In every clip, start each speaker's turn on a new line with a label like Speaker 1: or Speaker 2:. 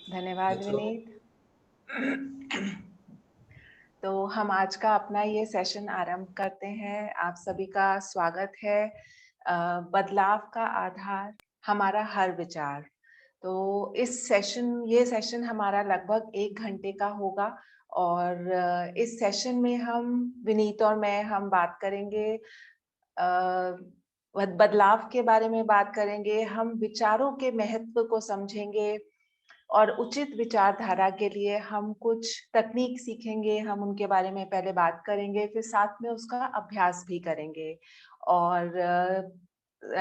Speaker 1: धन्यवाद
Speaker 2: नेक्स्ट
Speaker 1: विनीत। तो हम आज का अपना ये सेशन आरंभ करते हैं। आप सभी का स्वागत है। बदलाव का आधार हमारा हर विचार। तो ये सेशन हमारा लगभग 1 घंटे का होगा और इस सेशन में हम विनीत और मैं हम बात करेंगे बदलाव के बारे में बात करेंगे। हम विचारों के महत्व को समझेंगे और उचित विचारधारा के लिए हम कुछ तकनीक सीखेंगे। हम उनके बारे में पहले बात करेंगे, फिर साथ में उसका अभ्यास भी करेंगे। और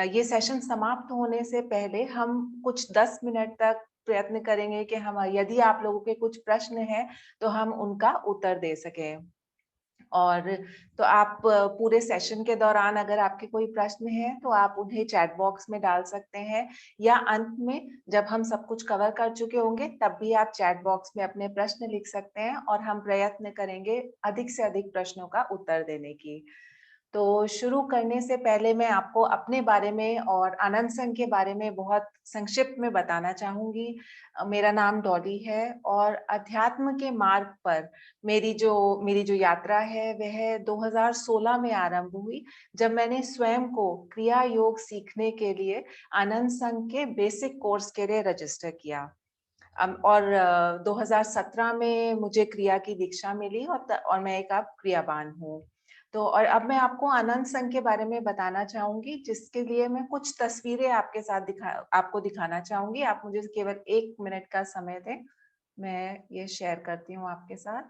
Speaker 1: ये सेशन समाप्त होने से पहले हम कुछ 10 मिनट तक प्रयत्न करेंगे कि हम यदि आप लोगों के कुछ प्रश्न हैं, तो हम उनका उत्तर दे सकें। और तो आप पूरे सेशन के दौरान अगर आपके कोई प्रश्न है तो आप उन्हें चैट बॉक्स में डाल सकते हैं, या अंत में जब हम सब कुछ कवर कर चुके होंगे तब भी आप चैट बॉक्स में अपने प्रश्न लिख सकते हैं और हम प्रयत्न करेंगे अधिक से अधिक प्रश्नों का उत्तर देने की। तो शुरू करने से पहले मैं आपको अपने बारे में और आनंद संघ के बारे में बहुत संक्षिप्त में बताना चाहूंगी। मेरा नाम डॉली है और अध्यात्म के मार्ग पर मेरी जो यात्रा है वह 2016 में आरंभ हुई, जब मैंने स्वयं को क्रिया योग सीखने के लिए आनंद संघ के बेसिक कोर्स के लिए रजिस्टर किया। और 2017 में मुझे क्रिया की दीक्षा मिली और मैं एक अब क्रियावान हूँ। तो और अब मैं आपको आनंद संघ के बारे में बताना चाहूंगी, जिसके लिए मैं कुछ तस्वीरें आपको दिखाना चाहूंगी। आप मुझे केवल 1 मिनट का समय दें, मैं ये शेयर करती हूँ आपके साथ।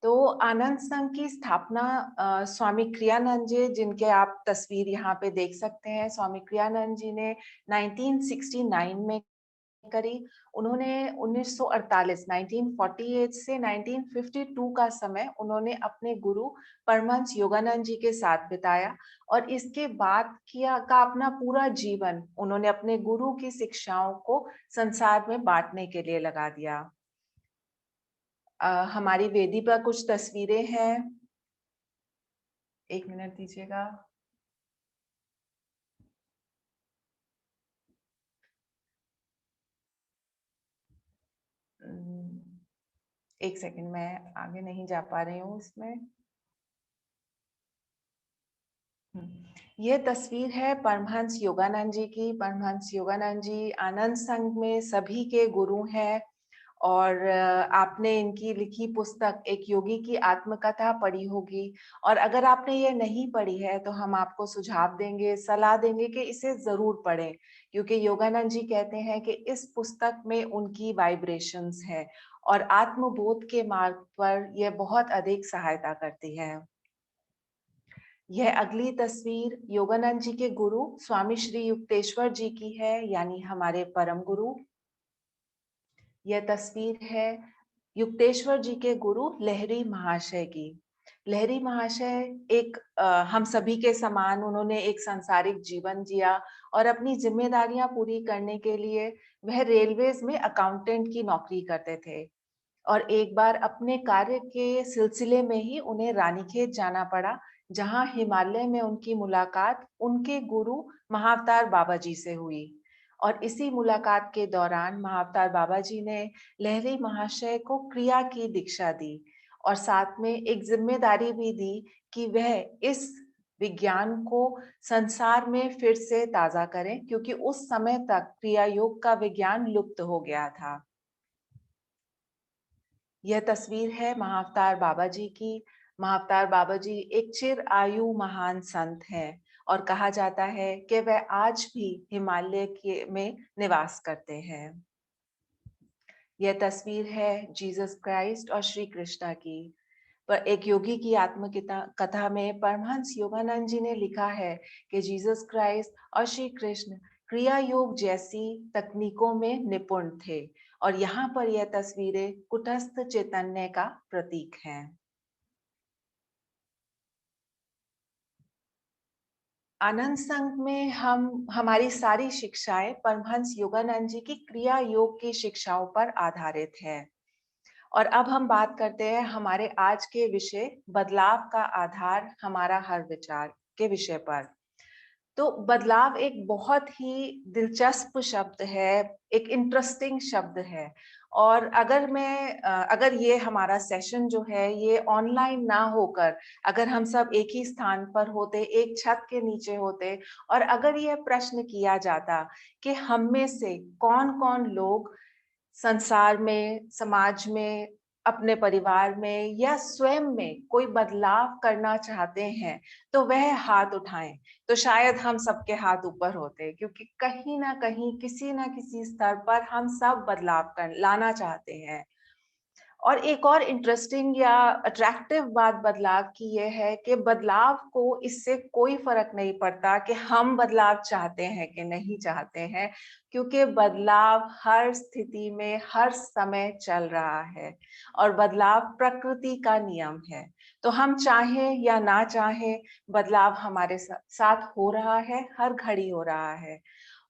Speaker 1: तो आनंद संघ की स्थापना स्वामी क्रियानंद जी, जिनके आप तस्वीर यहाँ पे देख सकते हैं, स्वामी क्रियानंद जी ने 1969 में करी। उन्होंने 1948 से 1952 का समय उन्होंने अपने गुरु परमहंस योगानंद जी के साथ बिताया और इसके बाद अपना पूरा जीवन उन्होंने अपने गुरु की शिक्षाओं को संसार में बांटने के लिए लगा दिया। हमारी वेदी पर कुछ तस्वीरें हैं। 1 मिनट दीजिएगा। एक सेकंड, मैं आगे नहीं जा पा रही हूँ इसमें। ये तस्वीर है परमहंस योगानंद जी की। परमहंस योगानंद जी आनंद संघ में सभी के गुरु हैं और आपने इनकी लिखी पुस्तक एक योगी की आत्मकथा पढ़ी होगी, और अगर आपने ये नहीं पढ़ी है तो हम आपको सुझाव देंगे, सलाह देंगे कि इसे जरूर पढ़ें, क्योंकि योगानंद जी कहते हैं कि इस पुस्तक में उनकी वाइब्रेशंस है और आत्मबोध के मार्ग पर यह बहुत अधिक सहायता करती है। यह अगली तस्वीर योगानंद जी के गुरु स्वामी श्री युक्तेश्वर जी की है, यानी हमारे परम गुरु। यह तस्वीर है युक्तेश्वर जी के गुरु लहरी महाशय की। लहरी महाशय हम सभी के समान उन्होंने एक सांसारिक जीवन जिया और अपनी जिम्मेदारियां पूरी करने के लिए वह रेलवेज में अकाउंटेंट की नौकरी करते थे। और एक बार अपने कार्य के सिलसिले में ही उन्हें रानीखेत जाना पड़ा, जहां हिमालय में उनकी मुलाकात उनके गुरु महाअवतार बाबा जी से हुई। और इसी मुलाकात के दौरान महाअवतार बाबा जी ने लहरी महाशय को क्रिया की दीक्षा दी और साथ में एक जिम्मेदारी भी दी कि वह इस विज्ञान को संसार में फिर से ताजा करें, क्योंकि उस समय तक क्रिया योग का विज्ञान लुप्त हो गया था। यह तस्वीर है महाअवतार बाबा जी की। महाअवतार बाबा जी एक चिर आयु महान संत हैं और कहा जाता है कि वह आज भी हिमालय के में निवास करते हैं। यह तस्वीर है जीसस क्राइस्ट और श्री कृष्णा की। पर एक योगी की आत्मकथा कथा में परमहंस योगानंद जी ने लिखा है कि जीसस क्राइस्ट और श्री कृष्ण क्रिया योग जैसी तकनीकों में निपुण थे, और यहाँ पर यह तस्वीरें कुटस्थ चैतन्य का प्रतीक हैं। आनंद संघ में हमारी सारी शिक्षाएं परमहंस योगानंद जी की क्रिया योग की शिक्षाओं पर आधारित है। और अब हम बात करते हैं हमारे आज के विषय बदलाव का आधार हमारा हर विचार के विषय पर। तो बदलाव एक बहुत ही दिलचस्प शब्द है, एक इंटरेस्टिंग शब्द है। और अगर ये हमारा सेशन जो है ये ऑनलाइन ना होकर, अगर हम सब एक ही स्थान पर होते, एक छत के नीचे होते, और अगर ये प्रश्न किया जाता कि हम में से कौन-कौन लोग संसार में, समाज में, अपने परिवार में या स्वयं में कोई बदलाव करना चाहते हैं, तो वह हाथ उठाएँ। तो शायद हम सबके हाथ ऊपर होते, क्योंकि कहीं न कहीं, किसी न किसी स्तर पर हम सब बदलाव कर लाना चाहते हैं। और एक और इंटरेस्टिंग या अट्रैक्टिव बात बदलाव की ये है कि बदलाव को इससे कोई फ़र्क नहीं पड़ता कि हम बदलाव चाहते हैं कि नहीं चाहते हैं, क्योंकि बदलाव हर स्थिति में, हर समय चल रहा है और बदलाव प्रकृति का नियम है। तो हम चाहें या ना चाहें, बदलाव हमारे साथ हो रहा है, हर घड़ी हो रहा है।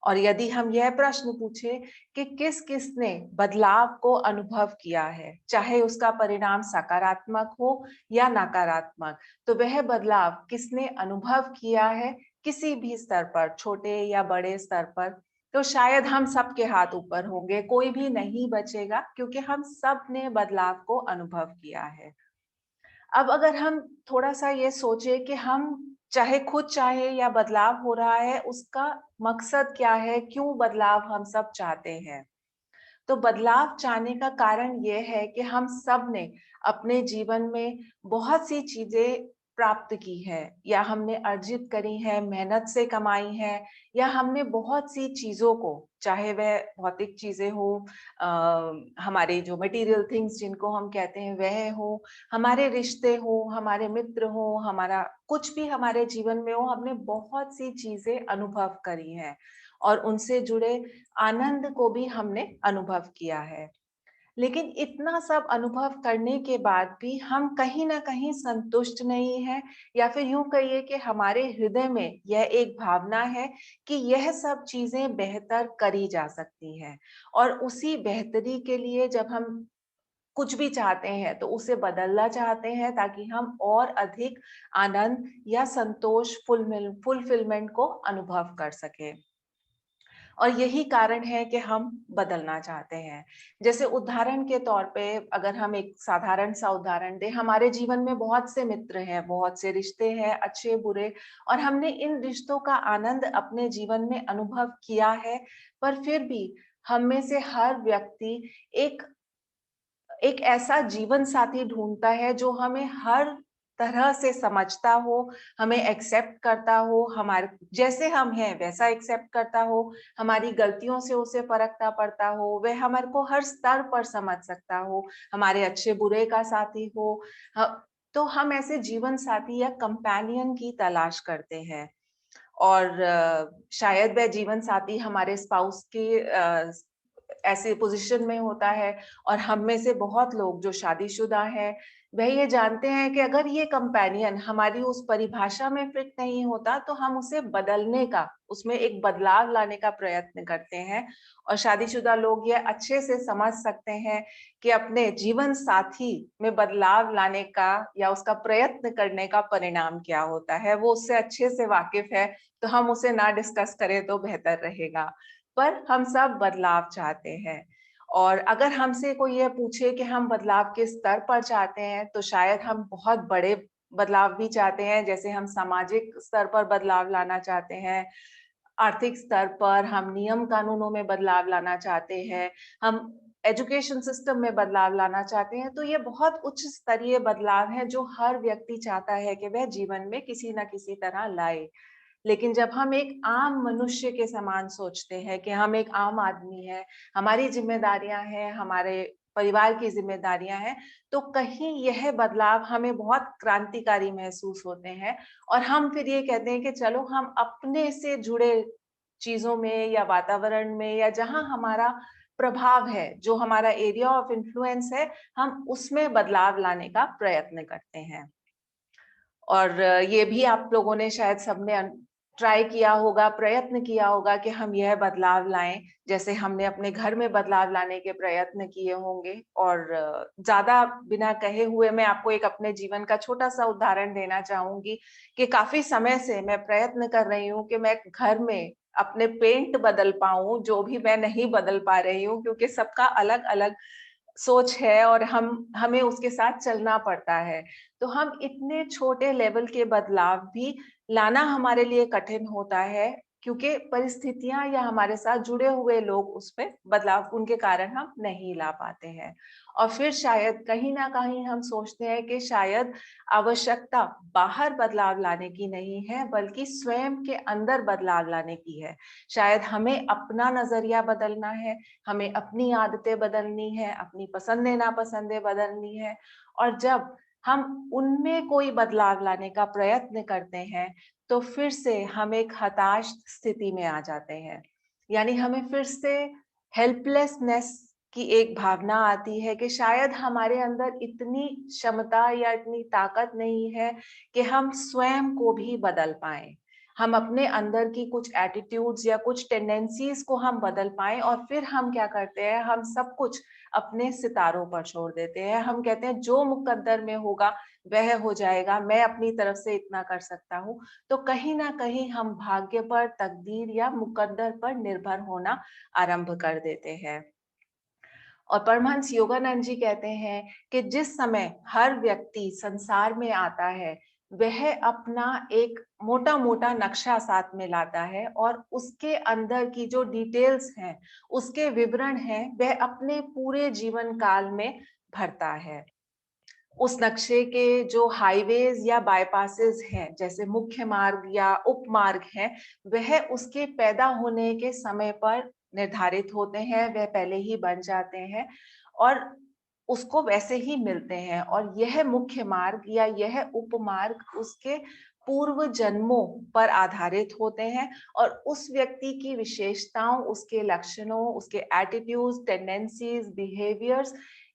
Speaker 1: और यदि हम यह प्रश्न पूछे कि किस-किसने बदलाव को अनुभव किया है, चाहे उसका परिणाम सकारात्मक हो या नकारात्मक, तो वह बदलाव किसने अनुभव किया है, किसी भी स्तर पर, छोटे या बड़े स्तर पर, तो शायद हम सबके हाथ ऊपर होंगे, कोई भी नहीं बचेगा, क्योंकि हम सब ने बदलाव को अनुभव किया है। अब अगर हम थोड़ा-सा ये सोचें कि हम चाहे खुद चाहे या बदलाव हो रहा है, उसका मकसद क्या है? क्यों बदलाव हम सब चाहते हैं? तो बदलाव चाहने का कारण ये है कि हम सब ने अपने जीवन में बहुत सी चीजें प्राप्त की है, या हमने अर्जित करी है, मेहनत से कमाई है, या हमने बहुत सी चीजों को, चाहे वह भौतिक चीजें हो, हमारे जो मटेरियल थिंग्स जिनको हम कहते हैं वह हो, हमारे रिश्ते हो, हमारे मित्र हो, हमारा कुछ भी हमारे जीवन में हो, हमने बहुत सी चीजें अनुभव करी हैं और उनसे जुड़े आनंद को भी हमने अनुभव किया है। लेकिन इतना सब अनुभव करने के बाद भी हम कहीं न कहीं संतुष्ट नहीं हैं, या फिर यूँ कहिए कि हमारे हृदय में यह एक भावना है कि यह सब चीज़ें बेहतर करी जा सकती हैं। और उसी बेहतरी के लिए जब हम कुछ भी चाहते हैं, तो उसे बदलना चाहते हैं, ताकि हम और अधिक आनंद या संतोष, फुलफिलमेंट को अनुभव कर सकें। और यही कारण है कि हम बदलना चाहते हैं। जैसे उदाहरण के तौर पे अगर हम एक साधारण सा उदाहरण दें, हमारे जीवन में बहुत से मित्र हैं, बहुत से रिश्ते हैं, अच्छे-बुरे, और हमने इन रिश्तों का आनंद अपने जीवन में अनुभव किया है, पर फिर भी हम में से हर व्यक्ति एक एक ऐसा जीवन साथी ढूँढता है जो हमें हर तरह से समझता हो, हमें एक्सेप्ट करता हो, हमारे जैसे हम हैं वैसा एक्सेप्ट करता हो, हमारी गलतियों से उसे फ़र्क ना पड़ता हो, वह हमारे को हर स्तर पर समझ सकता हो, हमारे अच्छे-बुरे का साथी हो। ह तो हम ऐसे जीवन साथी या कंपेनियन की तलाश करते हैं। और शायद वह जीवन साथी हमारे स्पाउस के ऐसे पोज़ीशन में होता है, और हम में से बहुत लोग जो शादीशुदा हैं, वह ये जानते हैं कि अगर ये कंपेनियन हमारी उस परिभाषा में फिट नहीं होता, तो हम उसे बदलने का, उसमें एक बदलाव लाने का प्रयत्न करते हैं। और शादीशुदा लोग ये अच्छे से समझ सकते हैं कि अपने जीवन साथी में बदलाव लाने का या उसका प्रयत्न करने का परिणाम क्या होता है। वो उससे अच्छे से वाकिफ़ है, तो हम उसे ना डिस्कस करें तो बेहतर रहेगा। पर हम सब बदलाव चाहते हैं। और अगर हमसे कोई ये पूछे कि हम बदलाव किस स्तर पर चाहते हैं, तो शायद हम बहुत बड़े बदलाव भी चाहते हैं, जैसे हम सामाजिक स्तर पर बदलाव लाना चाहते हैं, आर्थिक स्तर पर हम नियम कानूनों में बदलाव लाना चाहते हैं, हम एजुकेशन सिस्टम में बदलाव लाना चाहते हैं। तो ये बहुत उच्च स्तरीय बदलाव हैं जो हर व्यक्ति चाहता है कि वह जीवन में किसी न किसी तरह लाए। लेकिन जब हम एक आम मनुष्य के समान सोचते हैं कि हम एक आम आदमी हैं, हमारी ज़िम्मेदारियाँ हैं, हमारे परिवार की ज़िम्मेदारियाँ हैं, तो कहीं यह बदलाव हमें बहुत क्रांतिकारी महसूस होते हैं, और हम फिर ये कहते हैं कि चलो हम अपने से जुड़े चीज़ों में या वातावरण में, या जहाँ हमारा प्रभाव है, जो हमारा एरिया ऑफ इन्फ्लुएंस है, हम उसमें बदलाव लाने का प्रयत्न करते हैं। और ये भी आप लोगों ने शायद सबने ट्राई किया होगा, प्रयत्न किया होगा कि हम यह बदलाव लाएँ, जैसे हमने अपने घर में बदलाव लाने के प्रयत्न किए होंगे। और ज़्यादा बिना कहे हुए मैं आपको एक अपने जीवन का छोटा-सा उदाहरण देना चाहूँगी कि काफ़ी समय से मैं प्रयत्न कर रही हूँ कि मैं घर में अपने पेंट बदल पाऊँ, जो भी मैं नहीं बदल पा रही हूँ, क्योंकि सबका अलग-अलग सोच है और हमें उसके साथ चलना पड़ता है। तो हम इतने छोटे लेवल के बदलाव भी लाना हमारे लिए कठिन होता है, क्योंकि परिस्थितियाँ या हमारे साथ जुड़े हुए लोग उसमें बदलाव उनके कारण हम नहीं ला पाते हैं। और फिर शायद कहीं न कहीं हम सोचते हैं कि शायद आवश्यकता बाहर बदलाव लाने की नहीं है, बल्कि स्वयं के अंदर बदलाव लाने की है। शायद हमें अपना नज़रिया बदलना है, हमें अपनी आदतें बदलनी है, अपनी पसंदें-नापसंदें बदलनी है। और जब हम उनमें कोई बदलाव लाने का प्रयत्न करते हैं, तो फिर से हम एक हताश स्थिति में आ जाते हैं। यानी हमें फिर से हेल्पलेसनेस की एक भावना आती है कि शायद हमारे अंदर इतनी क्षमता या इतनी ताकत नहीं है कि हम स्वयं को भी बदल पाएँ। हम अपने अंदर की कुछ एटीट्यूड्स या कुछ टेंडेंसीज़ को हम बदल पाएँ, और फिर हम क्या करते हैं, हम सब कुछ अपने सितारों पर छोड़ देते हैं। हम कहते हैं जो मुकद्दर में होगा वह हो जाएगा, मैं अपनी तरफ से इतना कर सकता हूँ। तो कहीं न कहीं हम भाग्य पर, तकदीर या मुकद्दर पर निर्भर होना आरंभ कर देते हैं। और परमहंस योगानंद जी कहते हैं कि जिस समय हर व्यक्ति संसार में आता है, वह अपना एक मोटा-मोटा नक्शा साथ में लाता है, और उसके अंदर की जो डिटेल्स हैं, उसके विवरण हैं, वह अपने पूरे जीवन काल में भरता है। उस नक्शे के जो हाईवेज़ या बायपासेज़ हैं, जैसे मुख्य मार्ग या उपमार्ग हैं, वह उसके पैदा होने के समय पर निर्धारित होते हैं, वह पहले ही बन जाते हैं और उसको वैसे ही मिलते हैं। और यह मुख्य मार्ग या यह उपमार्ग उसके पूर्व जन्मों पर आधारित होते हैं, और उस व्यक्ति की विशेषताओं, उसके लक्षणों, उसके एटीट्यूड्स, टेंडेंसीज़, बिहेवियर्स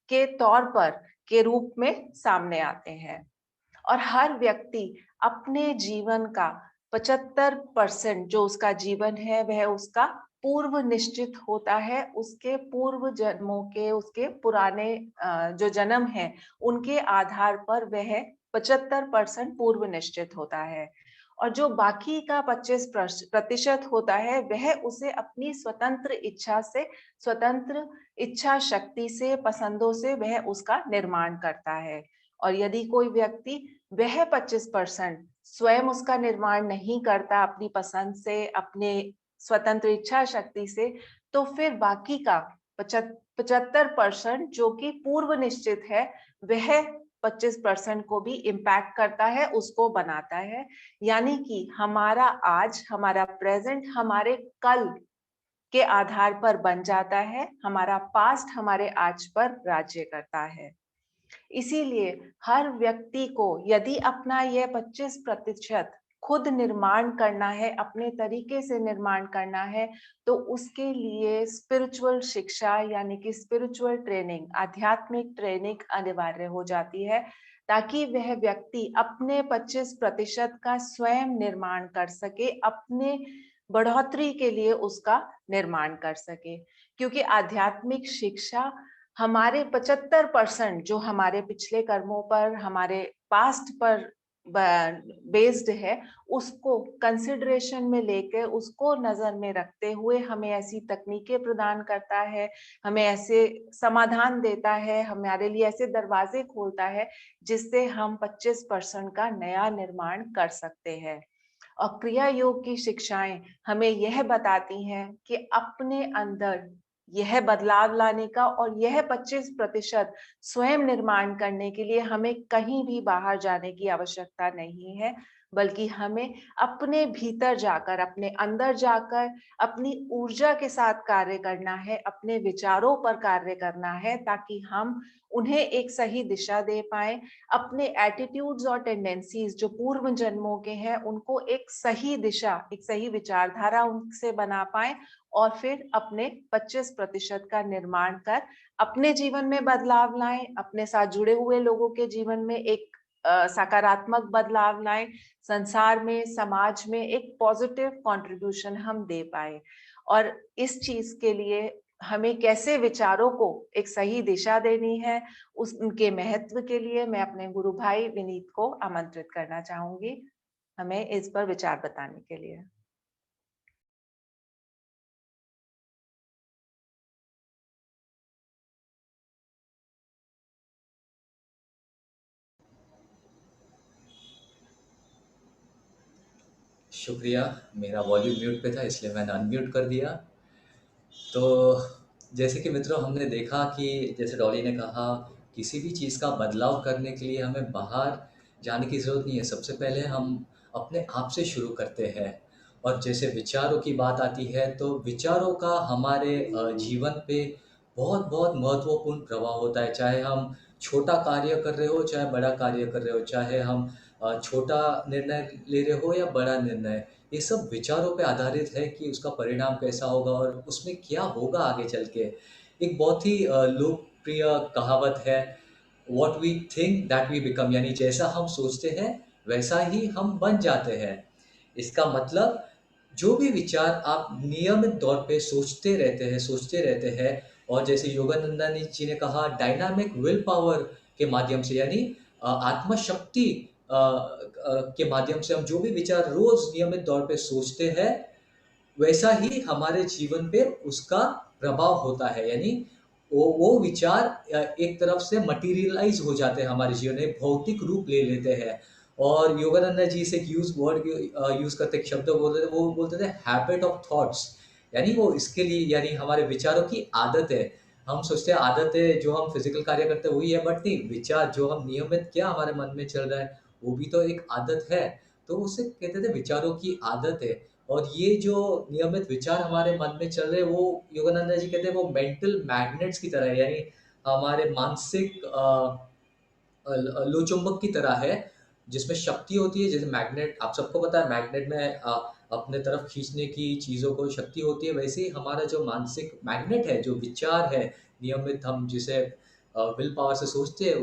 Speaker 1: के तौर पर, के रूप में सामने आते हैं। और हर व्यक्ति अपने जीवन का 75% जो उसका जीवन है, वह उसका पूर्व निश्चित होता है। उसके पूर्व जन्मों के, उसके पुराने जो जन्म हैं, उनके आधार पर वह 75% पूर्व निश्चित होता है। और जो बाकी का 25% होता है, वह उसे अपनी स्वतंत्र इच्छा से, स्वतंत्र इच्छा शक्ति से, पसंदों से वह उसका निर्माण करता है। और यदि कोई व्यक्ति वह 25% स्वयं उसका निर्माण नहीं करता अपनी पसंद से, अपने स्वतंत्र इच्छा शक्ति से, तो फिर बाकी का 75% जो कि पूर्व निश्चित है, वह 25% को भी इम्पैक्ट करता है, उसको बनाता है। यानी कि हमारा आज, हमारा प्रेज़ेंट, हमारे कल के आधार पर बन जाता है, हमारा पास्ट हमारे आज पर राज्य करता है। इसीलिए हर व्यक्ति को यदि अपना यह 25% खुद निर्माण करना है, अपने तरीके से निर्माण करना है, तो उसके लिए स्पिरिचुअल शिक्षा यानी कि स्पिरिचुअल ट्रेनिंग, आध्यात्मिक ट्रेनिंग अनिवार्य हो जाती है, ताकि वह व्यक्ति अपने 25% का स्वयं निर्माण कर सके, अपने बढ़ोतरी के लिए उसका निर्माण कर सके। क्योंकि आध्यात्मिक शिक्षा हमारे 75% जो हमारे पिछले कर्मों पर, हमारे पास्ट पर बेस्ड है, उसको कंसिडरेशन में लेके, उसको नजर में रखते हुए हमें ऐसी तकनीकें प्रदान करता है, हमें ऐसे समाधान देता है, हमारे लिए ऐसे दरवाजे खोलता है, जिससे हम 25% का नया निर्माण कर सकते हैं। और क्रिया योग की शिक्षाएं हमें यह बताती हैं कि अपने अंदर यह बदलाव लाने का और यह 25% स्वयं निर्माण करने के लिए हमें कहीं भी बाहर जाने की आवश्यकता नहीं है, बल्कि हमें अपने भीतर जाकर, अपने अंदर जाकर, अपनी ऊर्जा के साथ कार्य करना है, अपने विचारों पर कार्य करना है, ताकि हम उन्हें एक सही दिशा दे पाएं, अपने एटीट्यूड्स और टेंडेंसीज जो पूर्व जन्मों के हैं, उनको एक सही दिशा, एक सही विचारधारा उनसे बना पाएं, और फिर अपने 25% का निर्माण कर अपने जीवन में बदलाव लाएं, अपने साथ जुड़े हुए लोगों के जीवन में एक सकारात्मक बदलाव लाएँ, संसार में, समाज में एक पॉजिटिव कंट्रीब्यूशन हम दे पाएँ। और इस चीज़ के लिए हमें कैसे विचारों को एक सही दिशा देनी है, उनके महत्व के लिए मैं अपने गुरु भाई विनीत को आमंत्रित करना चाहूँगी, हमें इस पर विचार बताने के लिए।
Speaker 2: शुक्रिया। मेरा वॉल्यूम म्यूट पे था इसलिए मैंने अनम्यूट कर दिया। तो जैसे कि मित्रों हमने देखा कि जैसे डॉली ने कहा किसी भी चीज़ का बदलाव करने के लिए हमें बाहर जाने की ज़रूरत नहीं है। सबसे पहले हम अपने आप से शुरू करते हैं। और जैसे विचारों की बात आती है तो विचारों का हमारे जीवन पे बहुत बहुत महत्वपूर्ण प्रभाव होता है। चाहे हम छोटा कार्य कर रहे हो, चाहे बड़ा कार्य कर रहे हो, चाहे हम छोटा निर्णय ले रहे हो या बड़ा निर्णय, ये सब विचारों पे आधारित है कि उसका परिणाम कैसा होगा और उसमें क्या होगा आगे चल के। एक बहुत ही लोकप्रिय कहावत है, what we think that we become, यानी जैसा हम सोचते हैं वैसा ही हम बन जाते हैं। इसका मतलब जो भी विचार आप नियमित तौर पे सोचते रहते हैं, और जैसे योगानंदा जी ने कहा डायनामिक विल पावर के माध्यम से, यानी आत्मशक्ति के माध्यम से हम जो भी विचार रोज नियमित तौर पे सोचते हैं वैसा ही हमारे जीवन पे उसका प्रभाव होता है। यानी वो विचार एक तरफ से मटेरियलाइज हो जाते हैं हमारे जीवन में, भौतिक रूप ले लेते हैं। और योगानंद जी से एक यूज करते, एक शब्द बोलते थे, वो बोलते थे हैबिट ऑफ थॉट्स। यानी वो इसके लिए, यानी हमारे विचारों की आदत है। हम सोचते हैं आदत है, जो हम फिजिकल कार्य करते हैं वही है, बट नहीं, विचार जो हम नियमित क्या हमारे मन में चल रहा है वो भी तो एक आदत है। तो उसे कहते थे विचारों की आदत है। और ये जो नियमित विचार हमारे मन में चल रहे हैं, वो योगानंद जी कहते हैं वो मेंटल मैग्नेट्स की तरह है। यानी हमारे मानसिक लोचुंबक की तरह है, जिसमें शक्ति होती है। जैसे मैग्नेट, आप सबको पता है मैग्नेट में अपने तरफ खींचने की चीज़ों को शक्ति होती है, वैसे ही हमारा जो मानसिक मैग्नेट है, जो विचार है नियमित, हम जिसे विल पावर से सोचते हैं,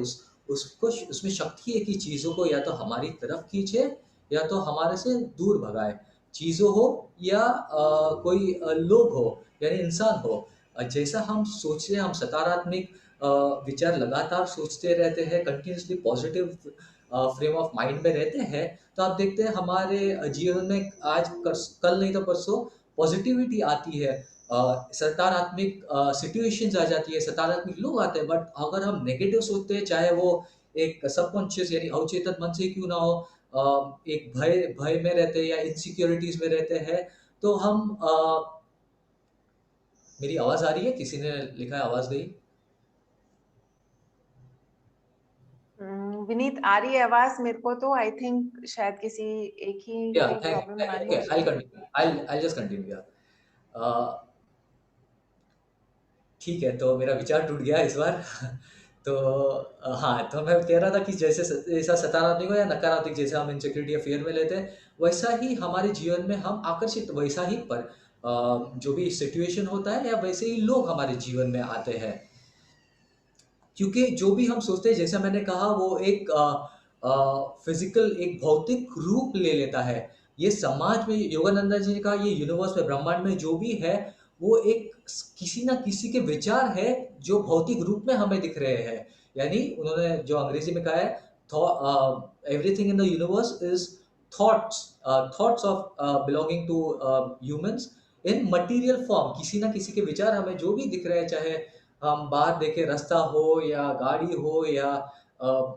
Speaker 2: उसको उसमें शक्ति है कि चीज़ों को या तो हमारी तरफ खींचे या तो हमारे से दूर भगाए। चीज़ों हो या कोई लोग हो, यानी इंसान हो। जैसा हम सोच रहे हैं, हम सकारात्मक विचार लगातार सोचते रहते हैं, continuously positive frame of mind में रहते हैं, तो आप देखते हैं हमारे जीवन में आज कल नहीं तो परसों पॉजिटिविटी आती है। सकारात्मक सिचुएशंस आ जाती है, सकारात्मक लोग आते हैं। बट अगर हम नेगेटिव सोचते हैं, चाहे वो एक सबकॉन्शियस यानी अवचेतन मन से क्यों ना हो, एक भय भय में रहते हैं या इनसिक्योरिटीज में रहते हैं, तो हम मेरी आवाज आ रही है? किसी ने लिखा है आवाज गई।
Speaker 1: विनीत आ रही है आवाज़ मेरे को, तो आई थिंक शायद किसी एक ही
Speaker 2: या
Speaker 1: को प्रॉब्लम आ रही
Speaker 2: ओके,
Speaker 1: है।
Speaker 2: I continue, I just continue. ठीक है, तो मेरा विचार टूट गया इस बार। तो हाँ, तो मैं कह रहा था कि जैसा सकारात्मक हो या नकारात्मक, जैसे हम इनसिक्योरिटी या फियर में लेते हैं, वैसा ही हमारे जीवन में हम आकर्षित वैसा ही पर जो भी सिचुएशन होता है या वैसे ही लोग हमारे जीवन में आते हैं। क्योंकि जो भी हम सोचते हैं, जैसा मैंने कहा, वो एक फिजिकल, एक भौतिक रूप ले लेता है। ये समाज में योगानंदा जी ने कहा, ये यूनिवर्स में, ब्रह्मांड में जो भी है, वो एक किसी ना किसी के विचार है जो भौतिक रूप में हमें दिख रहे हैं। यानी उन्होंने जो अंग्रेजी में कहा है, everything in the universe is thoughts, thoughts of belonging to humans in material form. किसी ना किसी के विचार हमें जो भी दिख रहे हैं, चाहे हम बाहर देखें, रास्ता हो या गाड़ी हो या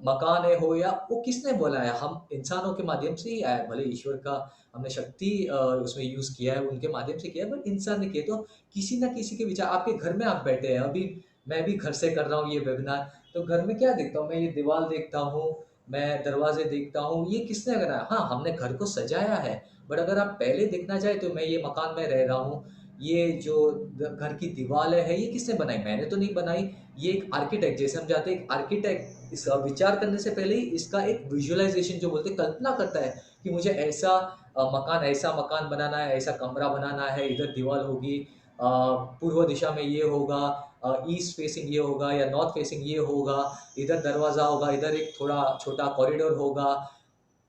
Speaker 2: मकान है हो, या वो किसने बोला है, हम इंसानों के माध्यम से ही आया। भले ईश्वर का हमने शक्ति उसमें यूज किया है, उनके माध्यम से किया है, बट इंसान ने किया। तो किसी ना किसी के विचार, आपके घर में आप बैठे हैं, अभी मैं भी घर से कर रहा हूँ ये वेबिनार, तो घर में क्या देखता हूँ मैं? ये दीवार देखता हूँ, मैं दरवाजे देखता हूँ, ये किसने बनाया? हाँ, हमने घर को सजाया है। बट अगर आप पहले देखना चाहे तो मैं ये मकान में रह रहा हूँ, ये जो घर की दीवारें है, ये किसने बनाई? मैंने तो नहीं बनाई। ये एक आर्किटेक्ट, जैसे हम जाते हैं एक आर्किटेक्ट इस विचार करने से पहले ही इसका एक विजुअलाइजेशन जो बोलते हैं, कल्पना करता है कि मुझे ऐसा मकान बनाना है, ऐसा कमरा बनाना है, इधर दीवार होगी, पूर्व दिशा में ये होगा, ईस्ट फेसिंग ये होगा या नॉर्थ फेसिंग ये होगा, इधर दरवाज़ा होगा, इधर एक थोड़ा छोटा कॉरिडोर होगा।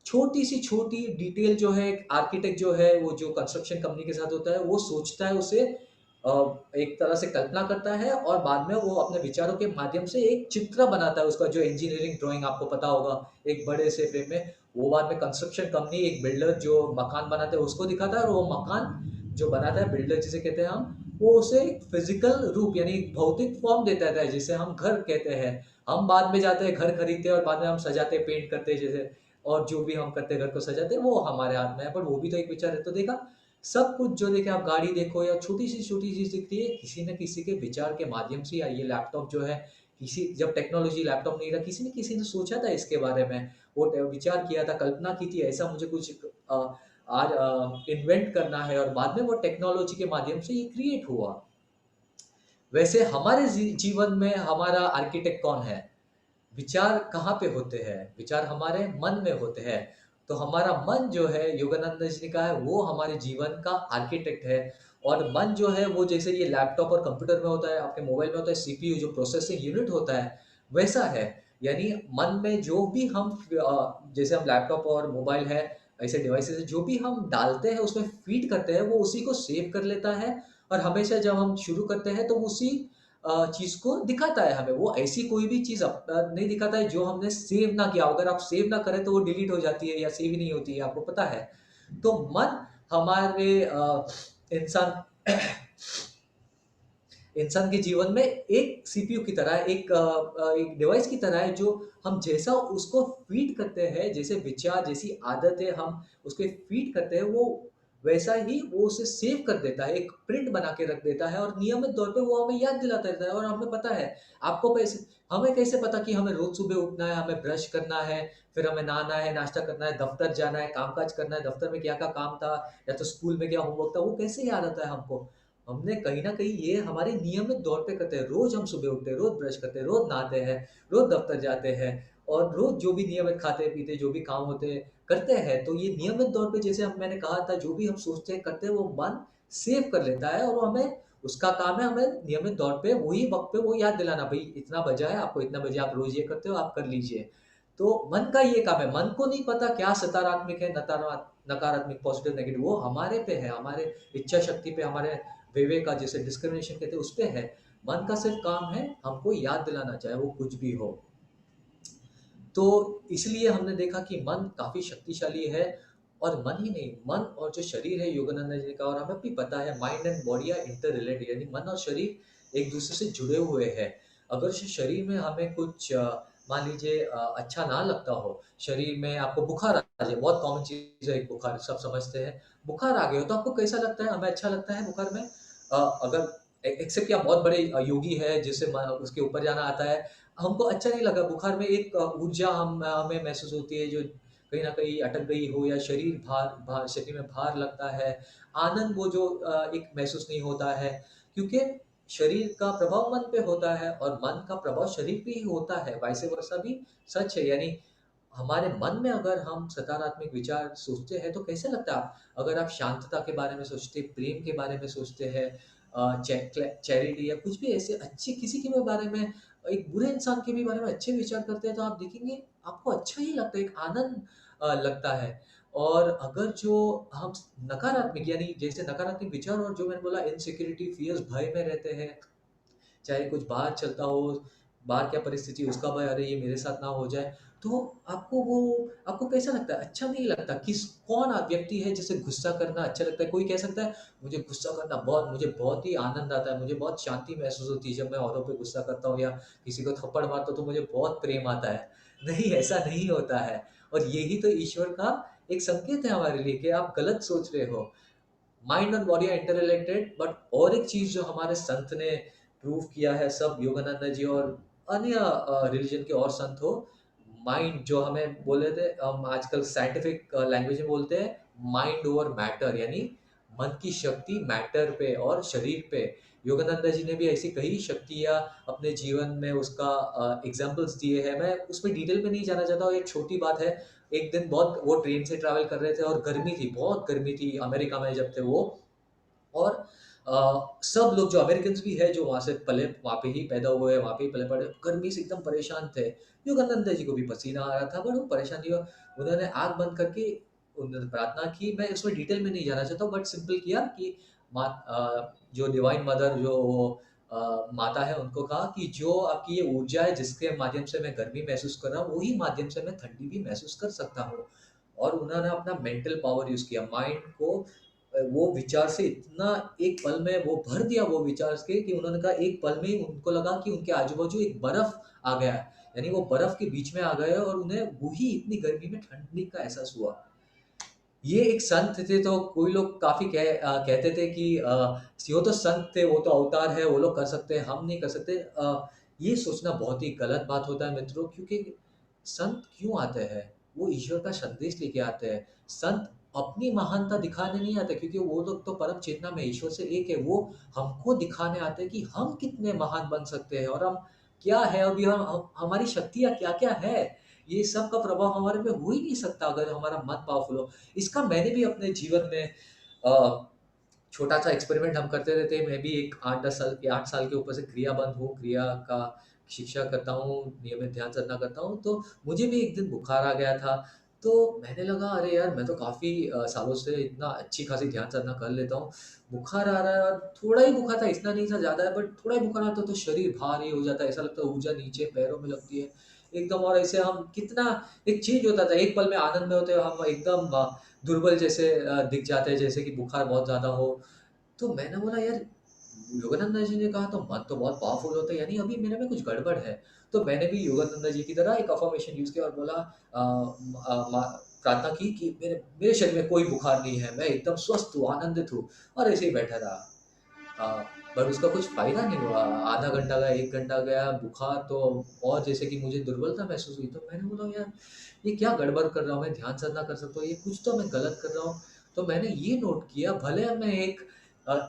Speaker 2: छोटी सी छोटी डिटेल जो है आर्किटेक्ट जो है वो जो कंस्ट्रक्शन कंपनी के साथ होता है वो सोचता है उसे, अ, एक तरह से कल्पना करता है और बाद में वो अपने विचारों के माध्यम से एक चित्र बनाता है उसका, जो इंजीनियरिंग ड्राइंग आपको पता होगा एक बड़े से फ्रेम में, वो बाद में कंस्ट्रक्शन कंपनी एक बिल्डर जो मकान बनाता है उसको दिखाता है, और वो मकान जो बनाता है बिल्डर जिसे कहते हैं हम, वो उसे एक फिजिकल रूप यानी एक भौतिक फॉर्म देता है जिसे हम घर कहते हैं। हम बाद में जाते हैं घर खरीदते हैं और बाद में हम सजाते हैं पेंट करते हैं जैसे, और जो भी हम करते हैं घर को सजाते हैं वो हमारे हाथ में है, पर वो भी तो एक विचार है। तो देखा, सब कुछ जो देखे आप गाड़ी देखो या छोटी चीज दिखती है किसी न किसी के विचार के माध्यम से, या ये लैपटॉप जो है किसी, जब टेक्नोलॉजी लैपटॉप नहीं रहा किसी ने सोचा था इसके बारे में, वो विचार किया था, कल्पना की थी ऐसा मुझे कुछ आज इन्वेंट करना है, और बाद में वो टेक्नोलॉजी के माध्यम से ये क्रिएट हुआ। वैसे हमारे जीवन में हमारा आर्किटेक्ट कौन है? विचार कहाँ पे होते हैं? विचार हमारे मन में होते हैं। तो हमारा मन जो है, योगानंद जी ने कहा है, वो हमारे जीवन का आर्किटेक्ट है। और मन जो है वो जैसे ये लैपटॉप और कंप्यूटर में होता है, आपके मोबाइल में होता है सीपीयू जो प्रोसेसिंग यूनिट होता है, वैसा है। यानी मन में जो भी हम जैसे हम लैपटॉप और मोबाइल है, ऐसे डिवाइसेस जो भी हम डालते हैं उसमें फीड करते हैं, वो उसी को सेव कर लेता है, और हमेशा जब हम शुरू करते हैं तो उसी चीज़ को दिखाता है हमें। वो ऐसी कोई भी चीज़ नहीं दिखाता है जो हमने सेव ना किया हो। अगर आप सेव ना करें तो वो डिलीट हो जाती है या सेव ही नहीं होती है, आपको पता है। तो मन हमारे इंसान इंसान के जीवन में एक सीपीयू की तरह, एक डिवाइस की तरह है, जो हम जैसा उसको फीड करते हैं, जैसे विचार जैसी आदतें हम उसके फीड करते हैं, वो वैसा ही वो उसे सेव कर देता है, एक प्रिंट बना के रख देता है, और नियमित तौर पे वो हमें याद दिलाता रहता है। और हमें पता है, आपको कैसे, हमें कैसे पता कि हमें रोज सुबह उठना है, हमें ब्रश करना है, फिर हमें नहाना है, नाश्ता करना है, दफ्तर जाना है, कामकाज करना है, दफ्तर में क्या क्या काम था, या तो स्कूल में क्या होमवर्क था, वो कैसे याद आता है हमको? हमने कहीं न कहीं ये हमारे नियमित तौर पे करते हैं। रोज़ हम सुबह उठते हैं, रोज़ ब्रश करते हैं, रोज़ नहाते हैं, रोज़ दफ्तर जाते हैं, और रोज़ जो भी नियमित खाते-पीते जो भी काम होते हैं, करते हैं। तो ये नियमित तौर पे जैसे हम मैंने कहा था, जो भी हम सोचते हैं, करते हैं, वो मन सेव कर लेता है, और वो हमें, उसका काम है हमें नियमित तौर पे वही वक़्त पे वो याद दिलाना, भई इतना बजा है, आपको इतना बजे आप रोज़ ये करते हो, आप कर लीजिए। तो मन का ये काम है, मन को नहीं पता क्या सकारात्मक है, नकारात्मक, पॉजिटिव, नेगेटिव, वो हमारे पे है, हमारे इच्छा शक्ति पे, हमारे विवेक का, जिसे डिस्क्रिमिनेशन कहते हैं, उस पे है। मन का सिर्फ काम है हमको याद दिलाना, चाहे वो कुछ भी हो। तो इसलिए हमने देखा कि मन काफ़ी शक्तिशाली है, और मन ही नहीं, मन और जो शरीर है, योगानंद जी ने कहा, और हमें भी पता है, mind and body are interrelated, यानी मन और शरीर एक दूसरे से जुड़े हुए हैं। अगर शरीर में हमें कुछ मान लीजिए अच्छा ना लगता हो, शरीर में आपको बुखार आ जाए, बहुत कॉमन चीज़ है एक बुखार, सब समझते हैं। बुखार आ गया हो तो आपको कैसा लगता है? हमें अच्छा लगता है बुखार में? अगर एक्सेप्ट कि आप बहुत बड़े योगी हैं जिससे उसके ऊपर जाना आता है, हमको अच्छा नहीं लगा बुखार में, एक ऊर्जा हमें महसूस होती है जो कहीं न कहीं अटक गई हो, या शरीर भार भार शरीर में भार लगता है। आनंद वो जो एक महसूस नहीं होता है, क्योंकि शरीर का प्रभाव मन पे होता है और मन का प्रभाव शरीर पे ही होता है, वाइस वर्सा भी सच है। यानी हमारे मन में अगर हम सकारात्मक विचार सोचते हैं तो कैसे लगता है? आप अगर आप शांतता के बारे में सोचते, प्रेम के बारे में सोचते हैं, चैरिटी या कुछ भी ऐसे अच्छे किसी के भी बारे में, एक बुरे इंसान के भी बारे में अच्छे विचार करते हैं, तो आप देखेंगे आपको अच्छा ही लगता है, एक आनंद लगता है। और अगर जो हम नकारात्मक, यानी जैसे नकारात्मक विचार, और जो मैंने बोला इनसिक्योरिटी, फियर्स, भय में रहते हैं, चाहे कुछ बाहर चलता हो, बाहर क्या परिस्थिति है उसका भय, अरे ये मेरे साथ ना हो जाए, तो आपको कैसा लगता है? अच्छा नहीं लगता। कौन व्यक्ति है जिसे गुस्सा करना अच्छा लगता है? कोई कह सकता है मुझे गुस्सा करना मुझे बहुत ही आनंद आता है, मुझे बहुत शांति महसूस होती है जब मैं औरों पे गुस्सा करता हूँ, या किसी को थप्पड़ मारता हूँ तो मुझे बहुत प्रेम आता है। नहीं, ऐसा नहीं होता है। और यही तो ईश्वर का एक संकेत है हमारे लिए कि आप गलत सोच रहे हो। माइंड और body are interrelated, but और एक चीज जो हमारे संत ने प्रूव किया है, सब योगानंद जी और अन्य रिलीजन के और संत हो, माइंड जो हमें बोले थे, हम आजकल साइंटिफिक लैंग्वेज में बोलते हैं माइंड ओवर मैटर, यानी मन की शक्ति मैटर पे और शरीर पे। योगानंद जी ने भी ऐसी कई शक्तियाँ अपने जीवन में उसका एग्जाम्पल्स दिए हैं। मैं उसमें डिटेल में नहीं जाना चाहता हूँ, एक छोटी बात है। एक दिन बहुत वो ट्रेन से ट्रैवल कर रहे थे और गर्मी थी, बहुत गर्मी थी अमेरिका में जब थे वो, और सब लोग जो अमेरिकन्स भी है जो वहाँ से पले वहाँ पे ही पैदा हुए, वहाँ पे ही पले-बड़े, गर्मी से एकदम परेशान थे। योगानंद जी को भी पसीना आ रहा था, बट वो परेशान नहीं हुआ। उन्होंने आँख बंद करके उन्होंने प्रार्थना की। मैं इसमें डिटेल में नहीं जाना चाहता हूँ, बट सिंपल किया कि जो डिवाइन मदर जो माता है, उनको कहा कि जो आपकी ये ऊर्जा है जिसके माध्यम से मैं गर्मी महसूस कर रहा हूँ, वही माध्यम से मैं ठंडी भी महसूस कर सकता हूँ। और उन्होंने अपना मेंटल पावर यूज़ किया, माइंड को वो विचार से इतना एक पल में वो भर दिया वो विचार के कि उन्होंने कहा एक पल में ही उनको लगा कि उनके आजू-बाजू एक बर्फ आ गया है। यानी वो बर्फ के बीच में आ गए और उन्हें वही इतनी गर्मी में ठंडी का एहसास हुआ। ये एक संत थे, तो कोई लोग काफ़ी कहते थे कि वो तो संत थे, वो तो अवतार है, वो लोग कर सकते हैं, हम नहीं कर सकते। ये सोचना बहुत ही गलत बात होता है मित्रों, क्योंकि संत क्यों आते हैं? वो ईश्वर का संदेश लेके आते हैं। संत अपनी महानता दिखाने नहीं आते, क्योंकि वो लोग तो परम चेतना में ईश्वर से एक है। वो हमको दिखाने आते हैं कि हम कितने महान बन सकते हैं और हम क्या है, अभी हम हमारी शक्तियाँ क्या-क्या है। ये सब का प्रभाव हमारे पे हो ही नहीं सकता अगर हमारा मन पावरफुल हो। इसका मैंने भी अपने जीवन में छोटा-सा एक्सपेरिमेंट हम करते रहते हैं। मैं भी एक 8 साल के ऊपर से क्रियाबद्ध हूँ, क्रिया का शिक्षा करता हूँ, नियमित ध्यान साधना करता हूँ। तो मुझे भी एक दिन बुखार आ गया था, तो मैंने लगा अरे यार! मैं तो काफ़ी सालों से इतना अच्छी खासी ध्यान साधना कर लेता हूँ। बुखार आ रहा है और थोड़ा ही बुखार था, इतना नहीं था, ज़्यादा है, बट थोड़ा ही बुखार आता है तो शरीर भारी हो जाता है, ऐसा लगता है ऊर्जा नीचे पैरों में लगती है एकदम। और ऐसे हम कितना एक चेंज होता था, एक पल में आनंद में होते हैं हम एकदम दुर्बल जैसे दिख जाते हैं, जैसे कि बुखार बहुत ज़्यादा हो। तो मैंने बोला यार, योगानंद जी ने कहा तो मन तो बहुत पावरफुल होता है, यानी अभी मेरे में कुछ गड़बड़ है। तो मैंने भी योगानंद जी की तरह एक अफ़र्मेशन यूज़ किया और बोला प्रार्थना की कि मेरे मेरे शरीर में कोई बुखार नहीं है, मैं एकदम स्वस्थ हूँ, आनंदित हूँ, और ऐसे ही बैठा रहा। पर उसका कुछ फ़ायदा नहीं हुआ। आधा घंटा गया, 1 घंटा गया, बुखार तो और जैसे कि मुझे दुर्बलता महसूस हुई। तो मैंने बोला यार, ये क्या गड़बड़ कर रहा हूँ, मैं ध्यान साधना कर सकता हूँ, ये कुछ तो मैं गलत कर रहा हूँ। तो मैंने ये नोट किया, भले मैं एक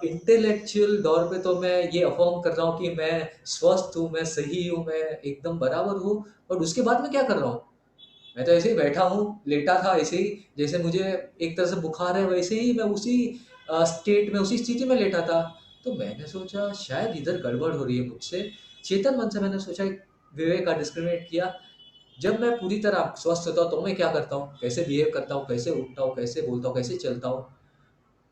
Speaker 2: इंटेलेक्चुअल दौर पे तो मैं ये अफ़र्म कर रहा हूँ कि मैं स्वस्थ हूँ, मैं सही हूँ, मैं एकदम बराबर हूँ, और उसके बाद मैं क्या कर रहा हूँ? मैं तो ऐसे ही बैठा हूँ, लेटा था ऐसे ही, जैसे मुझे एक तरह से बुखार है, वैसे ही मैं उसी स्टेट में, उसी स्थिति में लेटा था। तो मैंने सोचा शायद इधर गड़बड़ हो रही है मुझसे। चेतन मन से मैंने सोचा, एक विवेक का डिस्क्रिमिनेट किया। जब मैं पूरी तरह स्वस्थ होता हूँ, तो मैं क्या करता हूँ? कैसे बिहेव करता हूँ? कैसे उठता हूँ? कैसे बोलता हूँ? कैसे चलता हूँ?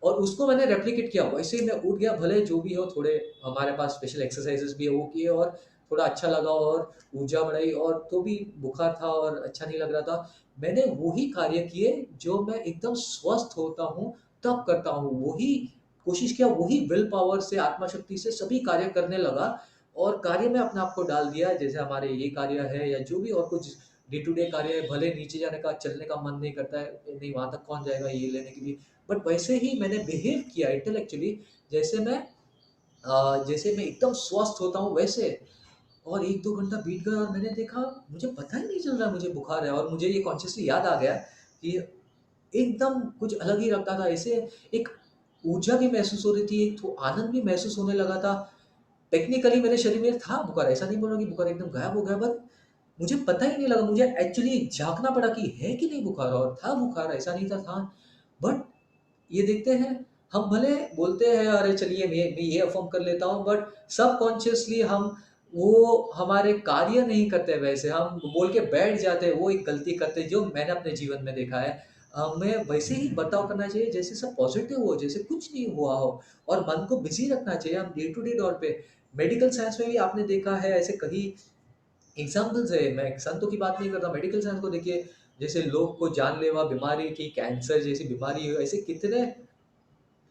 Speaker 2: और उसको मैंने रेप्लिकेट किया, वैसे ही मैं उठ गया, भले जो भी हो, थोड़े हमारे पास स्पेशल एक्सरसाइज़ेज़ भी है वो किए, और थोड़ा अच्छा लगा और ऊर्जा बढ़ाई, और तो भी बुखार था और अच्छा नहीं लग रहा था। मैंने वही कार्य किए जो मैं एकदम स्वस्थ होता हूँ तब करता हूँ, वही कोशिश किया, वही विल पावर से, आत्मा-शक्ति से सभी कार्य करने लगा, और कार्य में अपने आप को डाल दिया। जैसे हमारे ये कार्य है या जो भी और कुछ डे टू डे कार्य है, भले नीचे जाने का, चलने का मन नहीं करता है, नहीं वहाँ तक कौन जाएगा ये लेने के लिए, बट वैसे ही मैंने बिहेव किया इंटेलेक्चुअली, जैसे जैसे मैं एकदम स्वस्थ होता हूँ वैसे। और 1-2 घंटा बीत गया और मैंने देखा मुझे पता ही नहीं चल रहा मुझे बुखार है, और मुझे ये कॉन्शियसली याद आ गया कि एकदम कुछ अलग ही लगता था। ऐसे एक ऊर्जा भी महसूस हो रही थी, एक तो आनंद भी महसूस होने लगा था। टेक्निकली मेरे शरीर में था बुखार, ऐसा नहीं बोल रहा कि बुखार एकदम गायब हो गया, बट मुझे पता ही नहीं लगा। मुझे एक्चुअली झाँकना पड़ा कि है कि नहीं बुखार, और था बुखार, ऐसा नहीं था। बट ये देखते हैं, हम भले बोलते हैं अरे चलिए मैं ये अफ़र्म कर लेता हूँ, बट सबकॉन्शियसली हम वो हमारे कार्य नहीं करते, वैसे हम बोल के बैठ जाते हैं, वो एक गलती करते हैं जो मैंने अपने जीवन में देखा है। हमें वैसे ही बर्ताव करना चाहिए जैसे सब पॉज़िटिव हो, जैसे कुछ नहीं हुआ हो, और मन को बिज़ी रखना चाहिए। हम डे टू डे तौर पे मेडिकल साइंस में भी आपने देखा है, ऐसे कई एग्ज़ाम्पल्स है, मैं संतों की बात नहीं कर रहा, मेडिकल साइंस को देखिए, जैसे लोग को जानलेवा बीमारी थी, कैंसर जैसी बीमारी है, ऐसे कितने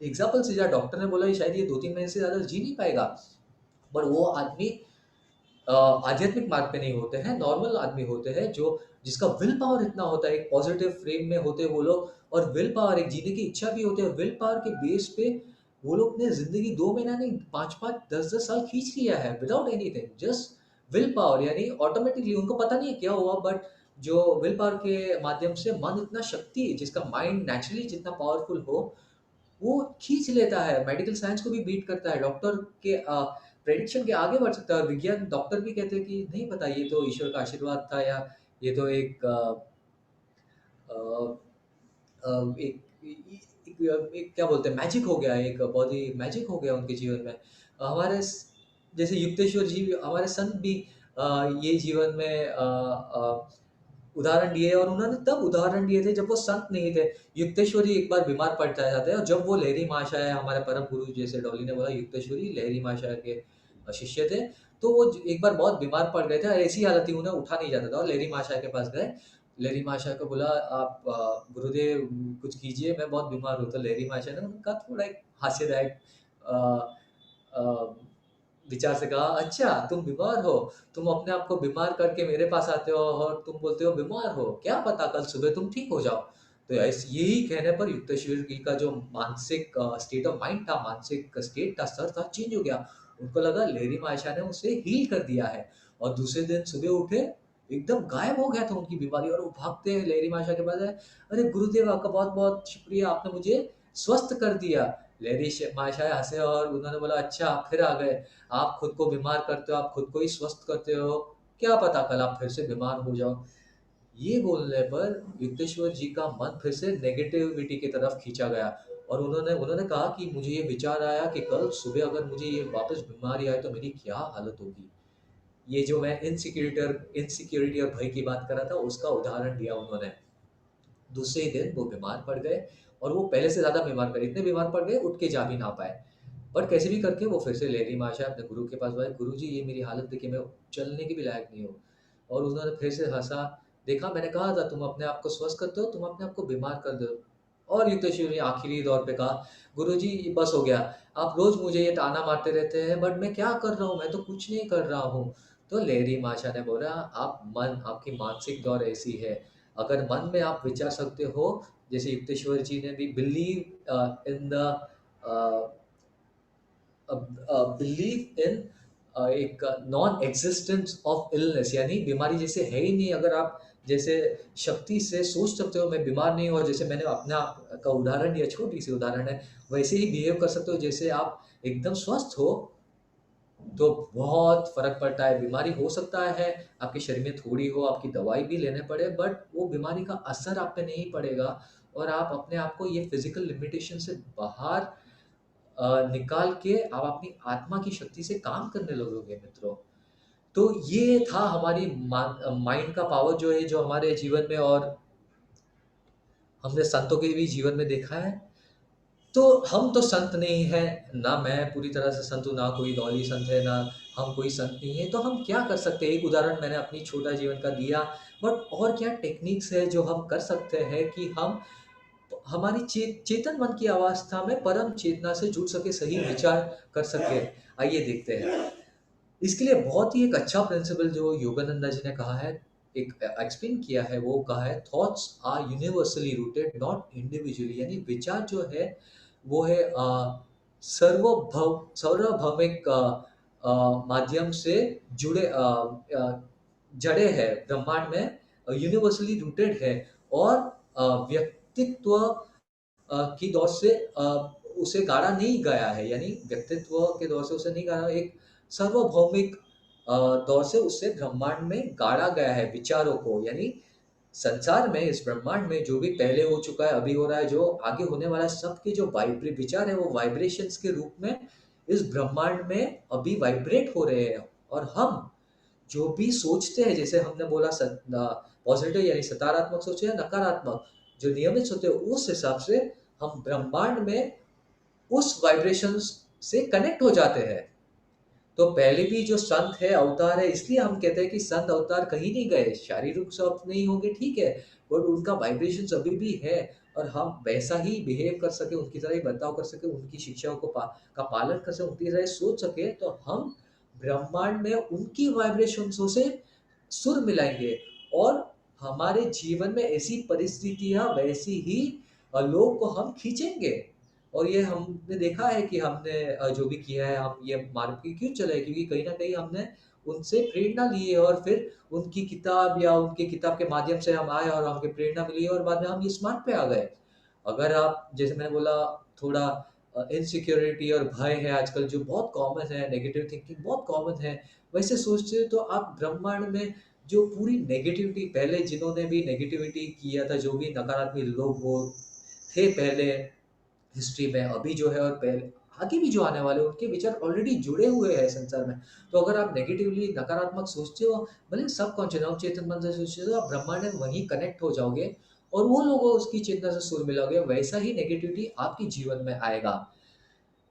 Speaker 2: एग्ज़ाम्पल्स है, जहाँ डॉक्टर ने बोला कि शायद ये 2-3 महीने से ज़्यादा जी नहीं पाएगा। पर वो आदमी आध्यात्मिक मार्ग पे नहीं होते हैं, नॉर्मल आदमी होते हैं, जो जिसका विल पावर इतना होता है, एक पॉज़िटिव फ्रेम में होते हैं वो लोग, और विल पावर, एक जीने की इच्छा भी होती है, विल पावर के बेस पे वो लोग ने ज़िंदगी 2 महीना नहीं, 5-5, 10-10 साल खींच लिया है without anything, just will power, यानी ऑटोमैटिकली उनको पता नहीं है क्या हुआ, बट जो विल पावर के माध्यम से मन इतना शक्ति, जिसका माइंड नेचुरली जितना पावरफुल हो, वो खींच लेता है, मेडिकल साइंस को भी बीट करता है, डॉक्टर के प्रेडिक्शन के आगे बढ़ सकता है, और विज्ञान डॉक्टर भी कहते हैं कि नहीं पता, ये तो ईश्वर का आशीर्वाद था, या ये तो एक अ, एक एक क्या बोलते हैं, मैजिक हो गया, एक बहुत ही मैजिक हो गया उनके जीवन में। हमारे जैसे युक्तेश्वर जी हमारे संत भी ये जीवन में उदाहरण दिए, और उन्होंने तब उदाहरण दिए थे जब वो संत नहीं थे। युक्तेश्वरी एक बार बीमार पड़ जाते हैं, और जब वो लहरी महाशय हमारे परम गुरु, जैसे डॉली ने बोला, युक्तेश्वरी लहरी महाशय के शिष्य थे। तो वो एक बार बहुत बीमार पड़ गए थे, और ऐसी हालत थी उन्हें उठा नहीं जाता था, और लहरी महाशय के पास गए। लहरी महाशय को बोला, आप गुरुदेव कुछ कीजिए, मैं बहुत बीमार हूँ। तो लहरी महाशय ने उनका थोड़ा एक हास्यदायक अ, विचार से कहा, अच्छा तुम बीमार हो, तुम अपने आप को बीमार करके मेरे पास आते हो और तुम बोलते हो बीमार हो, क्या पता कल सुबह तुम ठीक हो जाओ। तो यही कहने पर युक्तेश्वर जी का जो मानसिक स्टेट ऑफ माइंड था, मानसिक स्टेट था, स्तर था, चेंज हो गया। उनको लगा लहरी माशा ने उसे हील कर दिया है, और दूसरे दिन सुबह उठे, एकदम गायब हो गया था उनकी बीमारी, और वो भागते हैं लहरी माशा के पास आए, अरे गुरुदेव आपका बहुत बहुत शुक्रिया, आपने मुझे स्वस्थ कर दिया। लहरी माशा हंसे और उन्होंने बोला, अच्छा आप फिर आ गए, आप खुद को बीमार करते हो, आप खुद को ही स्वस्थ करते हो, क्या पता कल आप फिर से बीमार हो जाओ। ये बोलने पर युक्तेश्वर जी का मन फिर से नेगेटिविटी की तरफ खींचा गया, और उन्होंने उन्होंने कहा कि मुझे ये विचार आया कि कल सुबह अगर मुझे ये वापस बीमारी आए तो मेरी क्या हालत होगी। ये जो मैं इनसिक्योरिटी इनसिक्योरिटी और भय की बात कर रहा था, उसका उदाहरण दिया उन्होंने। दूसरे ही दिन वो बीमार पड़ गए, और वो पहले से ज़्यादा बीमार पड़े, इतने बीमार पड़ गए उठ के जा भी ना पाए। बट कैसे भी करके वो फिर से लहरी माशा अपने गुरु के पास गए, गुरु जी ये मेरी हालत देखिए, मैं चलने के भी लायक नहीं हूँ। और उन्होंने फिर से हंसा, देखा मैंने कहा था तुम अपने आप को स्वस्थ करते हो, तुम अपने आप को बीमार कर दो। और युक्तेश्वर ने आखिरी दौर पे कहा, गुरु जी बस हो गया, आप रोज मुझे ये ताना मारते रहते हैं, बट मैं क्या कर रहा हूँ, मैं तो कुछ नहीं कर रहा हूँ। तो लहरी माशा ने बोला, आप मन, आपकी मानसिक दौर ऐसी है, अगर मन में आप विचार सकते हो, जैसे युक्तेश्वर जी ने भी believe in the believe in एक नॉन एग्जिस्टेंस ऑफ इलनेस, यानी बीमारी जैसे है ही नहीं। अगर आप जैसे शक्ति से सोच सकते हो मैं बीमार नहीं हूँ, और जैसे मैंने अपने आप का उदाहरण दिया, छोटी सी उदाहरण है, वैसे ही बिहेव कर सकते हो जैसे आप एकदम स्वस्थ हो, तो बहुत फर्क पड़ता है। बीमारी हो सकता है आपके शरीर में थोड़ी हो, आपकी दवाई भी लेने पड़े, बट वो बीमारी का असर आप पे नहीं पड़ेगा, और आप अपने आप को ये फिजिकल लिमिटेशन से बाहर निकाल के आप अपनी आत्मा की शक्ति से काम करने लगोगे मित्रों। तो ये था हमारी माइंड का पावर जो है, जो हमारे जीवन में, और हमने संतों के भी जीवन में देखा है। तो हम तो संत नहीं है, ना मैं पूरी तरह से संत हूँ, ना कोई दौली संत है, ना हम कोई संत नहीं है, तो हम क्या कर सकते हैं? एक उदाहरण मैंने अपनी छोटा जीवन का दिया, बट और क्या टेक्निक्स है जो हम कर सकते हैं कि हम हमारी चेतन मन की अवस्था में परम चेतना से जुड़ सके, सही विचार कर सके। आइए देखते हैं। इसके लिए बहुत ही एक अच्छा प्रिंसिपल जो योगानंदा जी ने कहा है, एक एक्सप्लेन किया है, वो कहा है, thoughts are universally rooted not individually, यानी विचार जो है वो है सार्वभौमिक माध्यम से जुड़े जड़े है ब्रह्मांड में, यूनिवर्सली रूटेड है, और व्यक्तित्व की दौर से उसे गाड़ा नहीं गया है, यानी व्यक्तित्व के दौर से उसे नहीं गाड़ा, एक सार्वभौमिक दौर से उसे ब्रह्मांड में गाड़ा गया है विचारों को। यानी संसार में, इस ब्रह्मांड में जो भी पहले हो चुका है, अभी हो रहा है, जो आगे होने वाला है, सबके जो विचार है वो वाइब्रेशंस के रूप में इस ब्रह्मांड में अभी वाइब्रेट हो रहे हैं। और हम जो भी सोचते हैं, जैसे हमने बोला पॉजिटिव यानी सकारात्मक सोचे या नकारात्मक, जो नियमित सोचते हैं, उस हिसाब से हम ब्रह्मांड में उस वाइब्रेशंस से कनेक्ट हो जाते हैं। तो पहले भी जो संत है, अवतार है, इसलिए हम कहते हैं कि संत अवतार कहीं नहीं गए, शारीरिक रूप से अब नहीं होंगे ठीक है, बट उनका वाइब्रेशन अभी भी है, और हम वैसा ही बिहेव कर सके, उनकी तरह ही बर्ताव कर सके, उनकी शिक्षाओं का पालन कर सके, उनकी तरह सोच सके, तो हम ब्रह्मांड में उनकी वाइब्रेशंसों से सुर मिलाएंगे, और हमारे जीवन में ऐसी परिस्थितियां वैसी ही लोग को हम खींचेंगे। और ये हमने देखा है कि हमने जो भी किया है, हम ये मार्ग पे क्यों चले, क्योंकि कहीं न कहीं हमने उनसे प्रेरणा ली है, और फिर उनकी किताब या उनकी किताब के माध्यम से हम आए, और हमको प्रेरणा मिली, और बाद में हम इस मार्ग पे आ गए। अगर आप, जैसे मैंने बोला, थोड़ा इनसिक्योरिटी और भय है आजकल जो बहुत कॉमन है, नेगेटिव थिंकिंग बहुत कॉमन है, वैसे सोचते हो तो आप ब्रह्मांड में जो पूरी नेगेटिविटी, पहले जिन्होंने भी नेगेटिविटी किया था, जो भी नकारात्मक लोग वो थे पहले, हिस्ट्री में अभी जो है और पहले आगे भी जो आने वाले हैं, उनके विचार ऑलरेडी जुड़े हुए हैं संसार में। तो अगर आप नेगेटिवली नकारात्मक सोचते हो, भले सबकॉन्शियस चेतन मन से सोचते हो, तो आप ब्रह्मांड में वहीं कनेक्ट हो जाओगे और वो लोगों उसकी चेतना से सुर मिलोगे, वैसा ही नेगेटिविटी आपके जीवन में आएगा।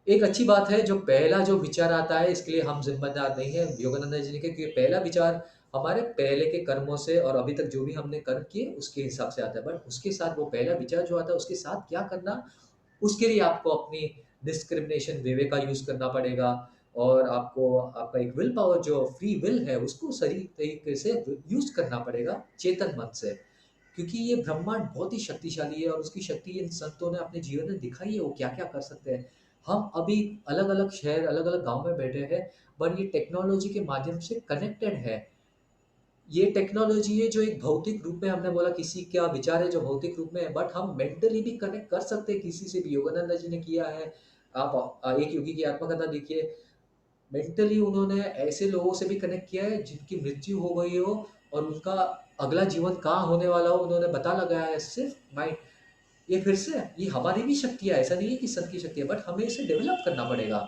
Speaker 2: एक अच्छी बात है, जो पहला जो विचार आता है इसके लिए हम जिम्मेदार नहीं है योगानंद जी ने कहा कि पहला विचार हमारे पहले के कर्मों से और अभी तक जो भी हमने कर्म किए उसके हिसाब से आता है, बट उसके साथ वो पहला विचार जो आता है उसके साथ क्या करना, उसके लिए आपको अपनी डिस्क्रिमिनेशन विवेक का यूज करना पड़ेगा। और आपको आपका एक विल पावर जो फ्री विल है उसको सही तरीके से यूज करना पड़ेगा चेतन मन से, क्योंकि ये ब्रह्मांड बहुत ही शक्तिशाली है और उसकी शक्ति इन संतों ने अपने जीवन में दिखाई है वो क्या क्या कर सकते हैं। हम अभी अलग अलग शहर अलग अलग गांव में बैठे हैं, बट ये टेक्नोलॉजी के माध्यम से कनेक्टेड है। ये टेक्नोलॉजी है जो एक भौतिक रूप में, हमने बोला किसी का विचार है जो भौतिक रूप में है, बट हम मेंटली भी कनेक्ट कर सकते हैं किसी से भी, योगानंद जी ने किया है। आप एक योगी की आत्मकथा देखिए, मेंटली उन्होंने ऐसे लोगों से भी कनेक्ट किया है जिनकी मृत्यु हो गई हो और उनका अगला जीवन कहाँ होने वाला हो उन्होंने पता लगाया है सिर्फ माइंड। ये फिर से ये हमारी भी शक्ति है, ऐसा नहीं है कि सबकी शक्ति है, बट हमें इसे डेवलप करना पड़ेगा।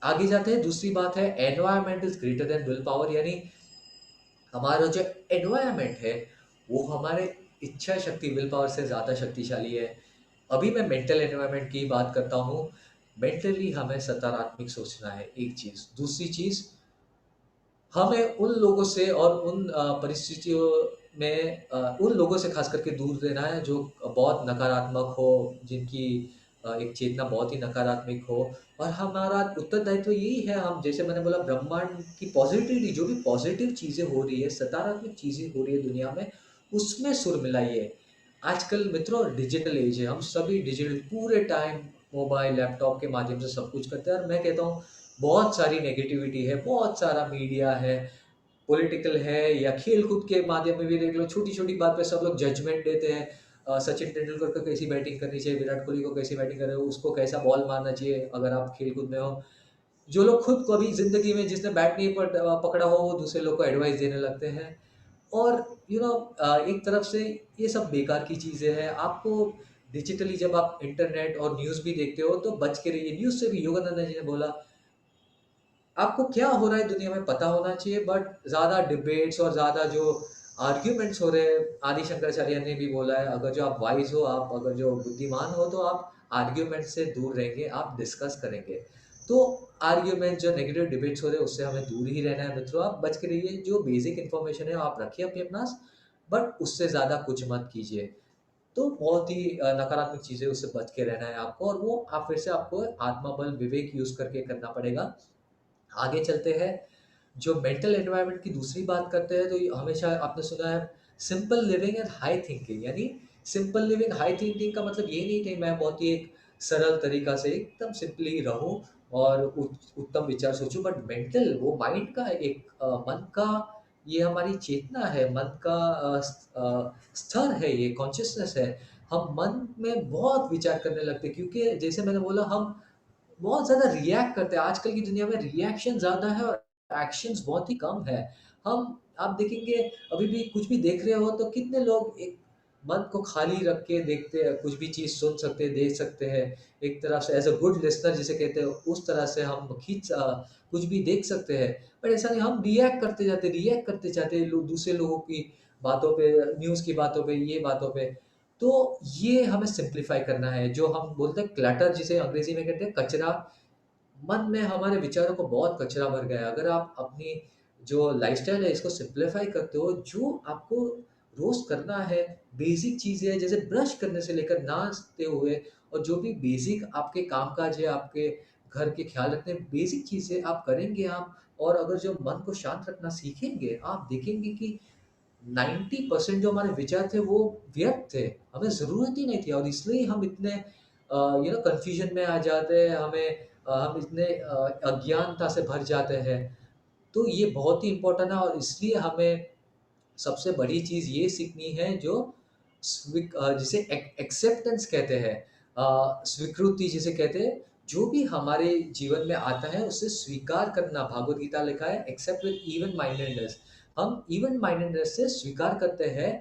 Speaker 2: आगे जाते हैं, दूसरी बात है environment is greater than will power, यानी हमारा जो एनवायरनमेंट है वो हमारे इच्छा शक्ति विल पावर से ज़्यादा शक्तिशाली है। अभी मैं मेंटल एनवायरनमेंट की बात करता हूँ। मेंटली हमें सकारात्मक सोचना है, एक चीज़। दूसरी चीज़, हमें उन लोगों से और उन परिस्थितियों में उन लोगों से खास करके दूर रहना है जो बहुत नकारात्मक हो, जिनकी एक चेतना बहुत ही नकारात्मक हो। और हमारा उत्तरदायित्व यही है, हम जैसे मैंने बोला ब्रह्मांड की पॉजिटिविटी, जो भी पॉजिटिव चीज़ें हो रही है, सकारात्मक चीज़ें हो रही है दुनिया में, उसमें सुर मिलाइए। आजकल मित्रों डिजिटल एज है, हम सभी डिजिटल पूरे टाइम मोबाइल लैपटॉप के माध्यम से सब कुछ करते हैं, और मैं कहता हूँ बहुत सारी नेगेटिविटी है, बहुत सारा मीडिया है, पॉलिटिकल है या खेल-कूद के माध्यम में भी देख लो, छोटी-छोटी बात पे सब लोग जजमेंट देते हैं। सचिन तेंदुलकर को कैसी बैटिंग करनी चाहिए, विराट कोहली को कैसी बैटिंग करनी है, उसको कैसा बॉल मारना चाहिए अगर आप खेल-कूद में हो। जो लोग खुद को अभी ज़िंदगी में जिसने बैट नहीं पकड़ा हो, वो दूसरे लोग को एडवाइस देने लगते हैं। और एक तरफ से ये सब बेकार की चीज़ें हैं। आपको डिजिटली जब आप इंटरनेट और न्यूज़ भी देखते हो तो बच के रहिए। न्यूज़ से भी योगानंद जी ने बोला आपको क्या हो रहा है दुनिया में पता होना चाहिए, बट ज़्यादा डिबेट्स और ज़्यादा जो आर्ग्यूमेंट्स हो रहे हैं, आदि शंकराचार्य ने भी बोला है, अगर जो आप वाइज हो, आप अगर जो बुद्धिमान हो, तो आप आर्ग्यूमेंट से दूर रहेंगे, आप डिस्कस करेंगे। तो आर्ग्यूमेंट जो नेगेटिव डिबेट्स हो रहे हैं उससे हमें दूर ही रहना है मित्रों, आप बच के रहिए। जो बेसिक इन्फॉर्मेशन है आप रखिए अपने पास, बट उससे ज़्यादा कुछ मत कीजिए। तो बहुत ही नकारात्मक चीज़ें उससे बच के रहना है आपको, और वो आप फिर से आपको आत्मबल विवेक यूज़ करके करना पड़ेगा। आगे चलते हैं, जो मेंटल एनवायरनमेंट की दूसरी बात करते हैं, तो ये हमेशा आपने सुना है simple living and high thinking, यानी सिंपल लिविंग हाई थिंकिंग का मतलब ये नहीं कि मैं बहुत ही एक सरल तरीका से एकदम सिंपली रहूं और उत्तम विचार सोचूं, बट मेंटल वो माइंड का एक मन का, ये हमारी चेतना है, मन का स्तर है, ये कॉन्शियसनेस है। हम मन में बहुत विचार करने लगते हैं, क्योंकि जैसे मैंने बोला हम बहुत ज़्यादा रिएक्ट करते हैं। आजकल की दुनिया में रिएक्शन ज़्यादा है और एक्शंस बहुत ही कम है। हम आप देखेंगे अभी भी कुछ भी देख रहे हो तो कितने लोग एक मन को खाली रख के देखते हैं, कुछ भी चीज़ सुन सकते हैं, देख सकते हैं। एक तरह से एज़ अ गुड लिस्टनर जिसे कहते हैं, उस तरह से हम कुछ भी देख सकते हैं। पर ऐसा नहीं, हम रिएक्ट करते जाते हैं दूसरे लोगों की बातों पे, न्यूज़ की बातों पे, ये बातों पे। तो ये हमें सिंप्लीफाई करना है, जो हम बोलते हैं क्लटर, जिसे अंग्रेजी में कहते हैं कचरा। मन में हमारे विचारों को बहुत कचरा भर गया है। अगर आप अपनी जो लाइफ़स्टाइल है इसको सिंप्लीफाई करते हो, जो आपको रोज़ करना है, बेसिक चीज़ें हैं जैसे ब्रश करने से लेकर नहाते हुए, और जो भी बेसिक आपके काम-काज है, आपके घर के ख़्याल रखते हैं, बेसिक चीज़ें आप करेंगे आप, और अगर जो मन को शांत रखना सीखेंगे, आप देखेंगे कि 90% जो हमारे विचार थे वो व्यर्थ थे, हमें ज़रूरत ही नहीं थी, और इसलिए हम इतने कन्फ्यूजन में आ जाते हैं, हम इतने अज्ञानता से भर जाते हैं। तो ये बहुत ही इम्पोर्टेंट है, और इसलिए हमें सबसे बड़ी चीज़ ये सीखनी है जो जिसे एक्सेप्टेंस कहते हैं, स्वीकृति जिसे कहते हैं। जो भी हमारे जीवन में आता है उसे स्वीकार करना, भागवत गीता लिखा है एक्सेप्ट विद इवन माइंडेडनेस। हम इवन माइंडेडनेस से स्वीकार करते हैं,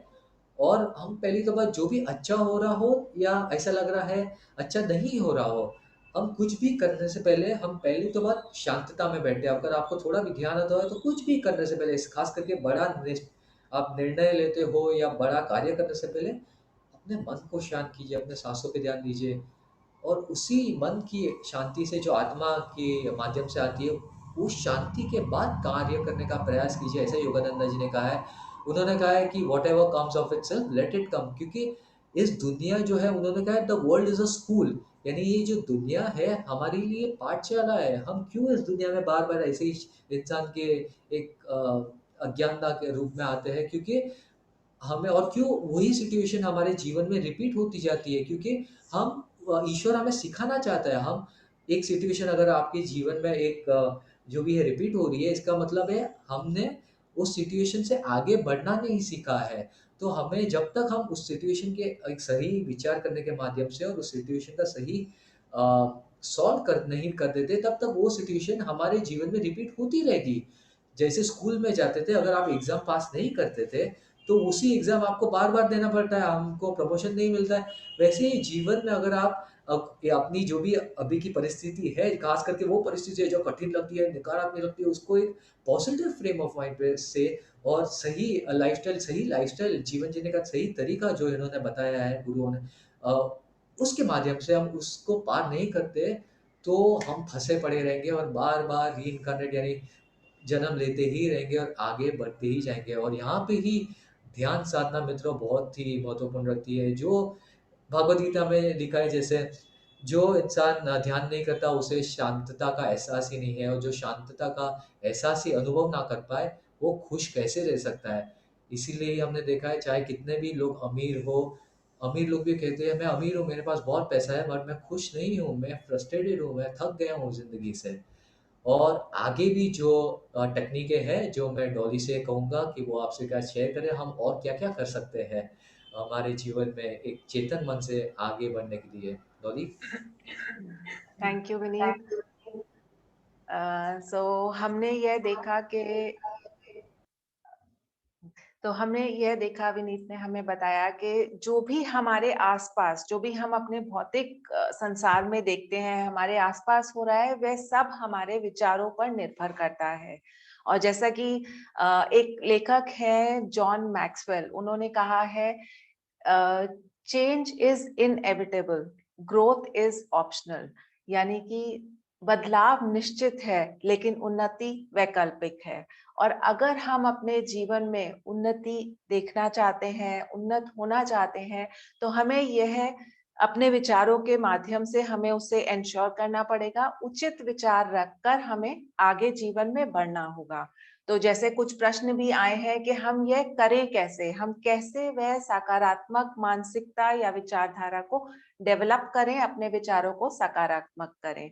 Speaker 2: और हम पहली तो बात, जो भी अच्छा हो रहा हो या ऐसा लग रहा है अच्छा नहीं हो रहा हो, हम कुछ भी करने से पहले हम पहली तो बात शांतता में बैठे। अगर आपको थोड़ा भी ध्यान आता है तो कुछ भी करने से पहले, खास करके आप निर्णय लेते हो या बड़ा कार्य करने से पहले अपने मन को शांत कीजिए, अपने सांसों पे ध्यान दीजिए, और उसी मन की शांति से जो आत्मा के माध्यम से आती है, उस शांति के बाद कार्य करने का प्रयास कीजिए। ऐसा योगानंदा जी ने कहा है। उन्होंने कहा है कि what ever comes of it self let it come, क्योंकि इस दुनिया जो है, उन्होंने कहा है the world is a school, यानी ये जो दुनिया है हमारे लिए पाठशाला है। हम क्यों इस दुनिया में बार बार ऐसे ही इंसान के एक अज्ञानता के रूप में आते हैं, क्योंकि हमें, और क्यों वही सिचुएशन हमारे जीवन में रिपीट होती जाती है, क्योंकि हम ईश्वर हमें सिखाना चाहता है। हम एक सिचुएशन अगर आपके जीवन में एक जो भी है रिपीट हो रही है, इसका मतलब है हमने उस सिचुएशन से आगे बढ़ना नहीं सीखा है। तो हमें जब तक हम उस सिचुएशन के एक सही विचार करने के माध्यम से और उस सिचुएशन का सही सॉल्व कर नहीं कर देते, तब तक वो सिचुएशन हमारे जीवन में रिपीट होती रहेगी। जैसे स्कूल में जाते थे, अगर आप एग्जाम पास नहीं करते थे तो उसी एग्जाम आपको बार बार देना पड़ता है, हमको प्रमोशन नहीं मिलता है। वैसे ही जीवन में अगर आप ये अपनी जो भी अभी की परिस्थिति है, खास करके वो परिस्थिति है जो कठिन लगती है, नकारात्मक लगती है, उसको एक पॉजिटिव फ्रेम ऑफ माइंड पे से और सही लाइफस्टाइल जीवन जीने का सही तरीका जो इन्होंने बताया है गुरुओं ने, अ, उसके माध्यम से हम उसको पार नहीं करते, तो हम फंसे पड़े रहेंगे और बार बार री यानी जन्म लेते ही रहेंगे और आगे बढ़ते ही जाएंगे। और यहाँ पे ही ध्यान साधना मित्रों बहुत ही महत्वपूर्ण रखती है। जो भगवत गीता में लिखा है, जैसे जो इंसान ध्यान नहीं करता उसे शांतता का एहसास ही नहीं है, और जो शांतता का एहसास ही अनुभव ना कर पाए वो खुश कैसे रह सकता है। इसीलिए ही हमने देखा है, चाहे कितने भी लोग अमीर हो, अमीर लोग भी कहते हैं मैं अमीर हूँ, मेरे पास बहुत पैसा है, बट मैं खुश नहीं हूँ, मैं फ्रस्ट्रेटेड हूँ, मैं थक गया हूँ जिंदगी से। और आगे भी जो टेक्निकें हैं जो मैं डॉली से कहूँगा कि वो आपसे क्या शेयर करें, हम और क्या-क्या कर सकते हैं हमारे जीवन में एक चेतन मन से आगे बढ़ने के लिए। Dolly?
Speaker 1: Thank you Vineet. So हमने यह देखा कि तो हमने यह देखा, विनीत ने हमें बताया कि जो भी हमारे आसपास, जो भी हम अपने भौतिक संसार में देखते हैं, हमारे आसपास हो रहा है, वह सब हमारे विचारों पर निर्भर करता है। और जैसा कि एक लेखक है जॉन मैक्सवेल, उन्होंने कहा है change is inevitable, growth is optional. यानी कि बदलाव निश्चित है लेकिन उन्नति वैकल्पिक है। और अगर हम अपने जीवन में उन्नति देखना चाहते हैं, उन्नत होना चाहते हैं, तो हमें यह अपने विचारों के माध्यम से हमें उसे एंश्योर करना पड़ेगा। उचित विचार रखकर हमें आगे जीवन में बढ़ना होगा। तो जैसे कुछ प्रश्न भी आए हैं कि हम यह करें कैसे, हम कैसे वह सकारात्मक मानसिकता या विचारधारा को डेवलप करें, अपने विचारों को सकारात्मक करें।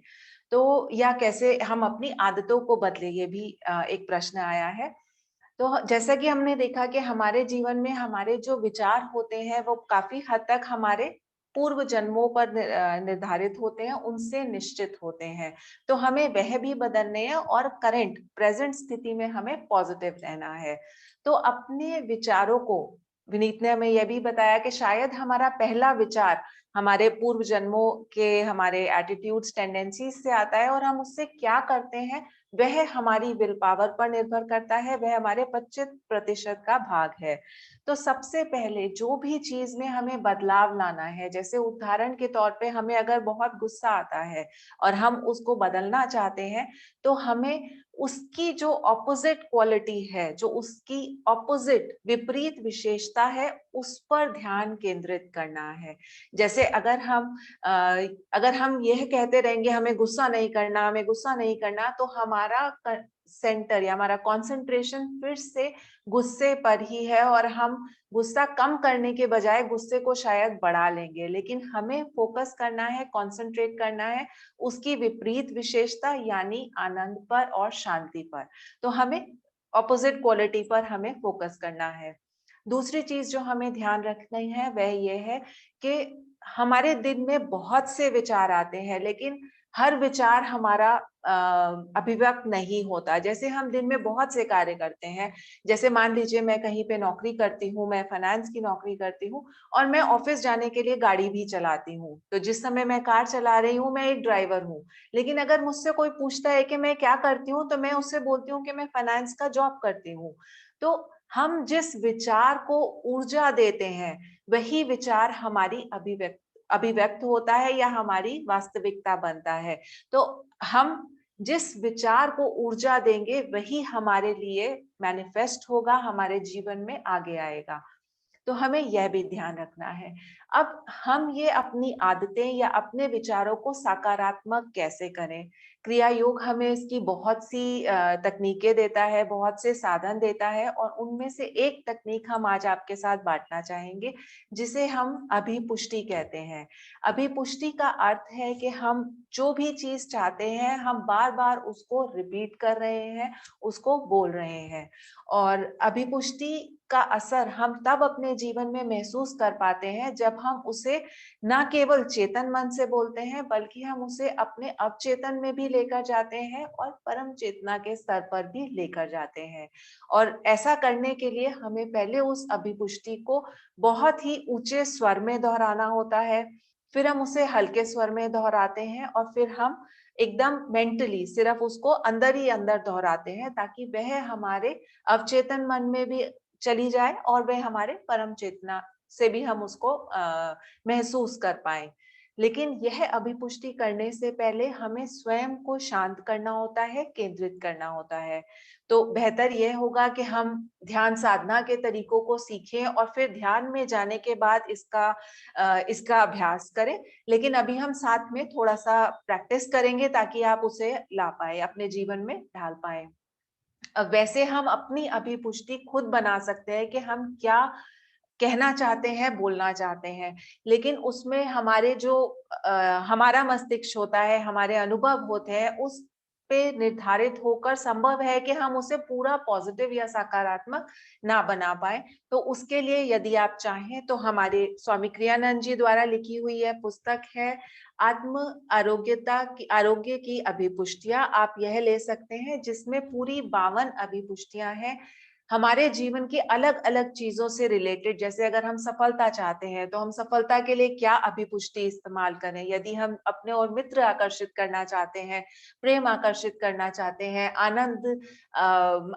Speaker 1: तो या कैसे हम अपनी आदतों को बदले, ये भी एक प्रश्न आया है। तो जैसा कि हमने देखा कि हमारे जीवन में हमारे जो विचार होते हैं वो काफी हद तक हमारे पूर्व जन्मों पर निर्धारित होते हैं, उनसे निश्चित होते हैं। तो हमें वह भी बदलने हैं और करंट प्रेजेंट स्थिति में हमें पॉजिटिव रहना है। तो अपने विचारों को, विनीत ने हमें यह भी बताया कि शायद हमारा पहला विचार हमारे पूर्व जन्मों के हमारे एटीट्यूड्स, टेंडेंसीज से आता है, और हम उससे क्या करते हैं वह हमारी विल पावर पर निर्भर करता है, वह हमारे 25% का भाग है। तो सबसे पहले जो भी चीज में हमें बदलाव लाना है, जैसे उदाहरण के तौर पे हमें अगर बहुत गुस्सा आता है और हम उसको बदलना चाहते हैं, तो हमें उसकी जो ऑपोजिट क्वालिटी है, जो उसकी ऑपोजिट विपरीत विशेषता है, उस पर ध्यान केंद्रित करना है। जैसे अगर हम यह कहते रहेंगे हमें गुस्सा नहीं करना, हमें गुस्सा नहीं करना, तो हमारा सेंटर या हमारा कंसंट्रेशन फिर से गुस्से पर ही है, और हम गुस्सा कम करने के बजाय गुस्से को शायद बढ़ा लेंगे। लेकिन हमें फोकस करना है, कंसंट्रेट करना है उसकी विपरीत विशेषता यानी आनंद पर और शांति पर। तो हमें ऑपोजिट क्वालिटी पर हमें फोकस करना है। दूसरी चीज जो हमें ध्यान रखनी है वह यह है कि हमारे दिन में बहुत से विचार आते हैं, लेकिन हर विचार हमारा अभिव्यक्त नहीं होता। जैसे हम दिन में बहुत से कार्य करते हैं, जैसे मान लीजिए मैं कहीं पे नौकरी करती हूँ, मैं फाइनेंस की नौकरी करती हूँ और मैं ऑफिस जाने के लिए गाड़ी भी चलाती हूँ। तो जिस समय मैं कार चला रही हूँ, मैं एक ड्राइवर हूँ। लेकिन अगर मुझसे कोई पूछता है कि मैं क्या करती हूँ, तो मैं उससे बोलती हूँ कि मैं फाइनेंस का जॉब करती हूँ। तो हम जिस विचार को ऊर्जा देते हैं, वही विचार हमारी अभिव्यक्त होता है या हमारी वास्तविकता बनता है। तो हम जिस विचार को ऊर्जा देंगे, वही हमारे लिए मैनिफेस्ट होगा, हमारे जीवन में आगे आएगा। तो हमें यह भी ध्यान रखना है। अब हम ये अपनी आदतें या अपने विचारों को सकारात्मक कैसे करें? क्रिया योग हमें इसकी बहुत सी तकनीकें देता है, बहुत से साधन देता है और उनमें से एक तकनीक हम आज आपके साथ बाँटना चाहेंगे, जिसे हम अभिपुष्टि कहते हैं। अभिपुष्टि का अर्थ है कि हम जो भी चीज़ चाहते हैं, हम बार-बार उसको रिपीट कर रहे हैं, उसको बोल रहे हैं। और अभिपुष्टि का असर हम तब अपने जीवन में महसूस कर पाते हैं जब हम उसे ना केवल चेतन मन से बोलते हैं, बल्कि हम उसे अपने अवचेतन में भी लेकर जाते हैं और परम चेतना के स्तर पर भी लेकर जाते हैं। और ऐसा करने के लिए हमें पहले उस अभिपुष्टि को बहुत ही ऊंचे स्वर में दोहराना होता है, फिर हम उसे हल्के स्वर में दोहराते हैं और फिर हम एकदम मेंटली सिर्फ उसको अंदर ही अंदर दोहराते हैं, ताकि वह हमारे अवचेतन मन में भी चली जाए और वह हमारे परम चेतना से भी हम उसको महसूस कर पाए। लेकिन यह अभिपुष्टि करने से पहले हमें स्वयं को शांत करना होता है, केंद्रित करना होता है। तो बेहतर यह होगा कि हम ध्यान साधना के तरीकों को सीखें और फिर ध्यान में जाने के बाद इसका अभ्यास करें। लेकिन अभी हम साथ में थोड़ा-सा प्रैक्टिस करेंगे ताकि आप उसे ला पाएँ, अपने जीवन में ढाल पाएँ। वैसे हम अपनी अभिपुष्टि खुद बना सकते हैं कि हम क्या कहना चाहते हैं, बोलना चाहते हैं। लेकिन उसमें हमारे जो हमारा मस्तिष्क होता है, हमारे अनुभव होते हैं, उस पे निर्धारित होकर संभव है कि हम उसे पूरा पॉजिटिव या सकारात्मक ना बना पाएँ। तो उसके लिए यदि आप चाहें तो हमारे स्वामी क्रियानंद जी द्वारा लिखी हुई यह पुस्तक है, आरोग्य की अभिपुष्टियाँ। आप यह ले सकते हैं, जिसमें पूरी 52 अभिपुष्टियाँ हैं। हमारे जीवन की अलग-अलग चीज़ों से रिलेटेड, जैसे अगर हम सफलता चाहते हैं, तो हम सफलता के लिए क्या अभिपुष्टि इस्तेमाल करें? यदि हम अपने ओर मित्र आकर्षित करना चाहते हैं, प्रेम आकर्षित करना चाहते हैं, आनंद,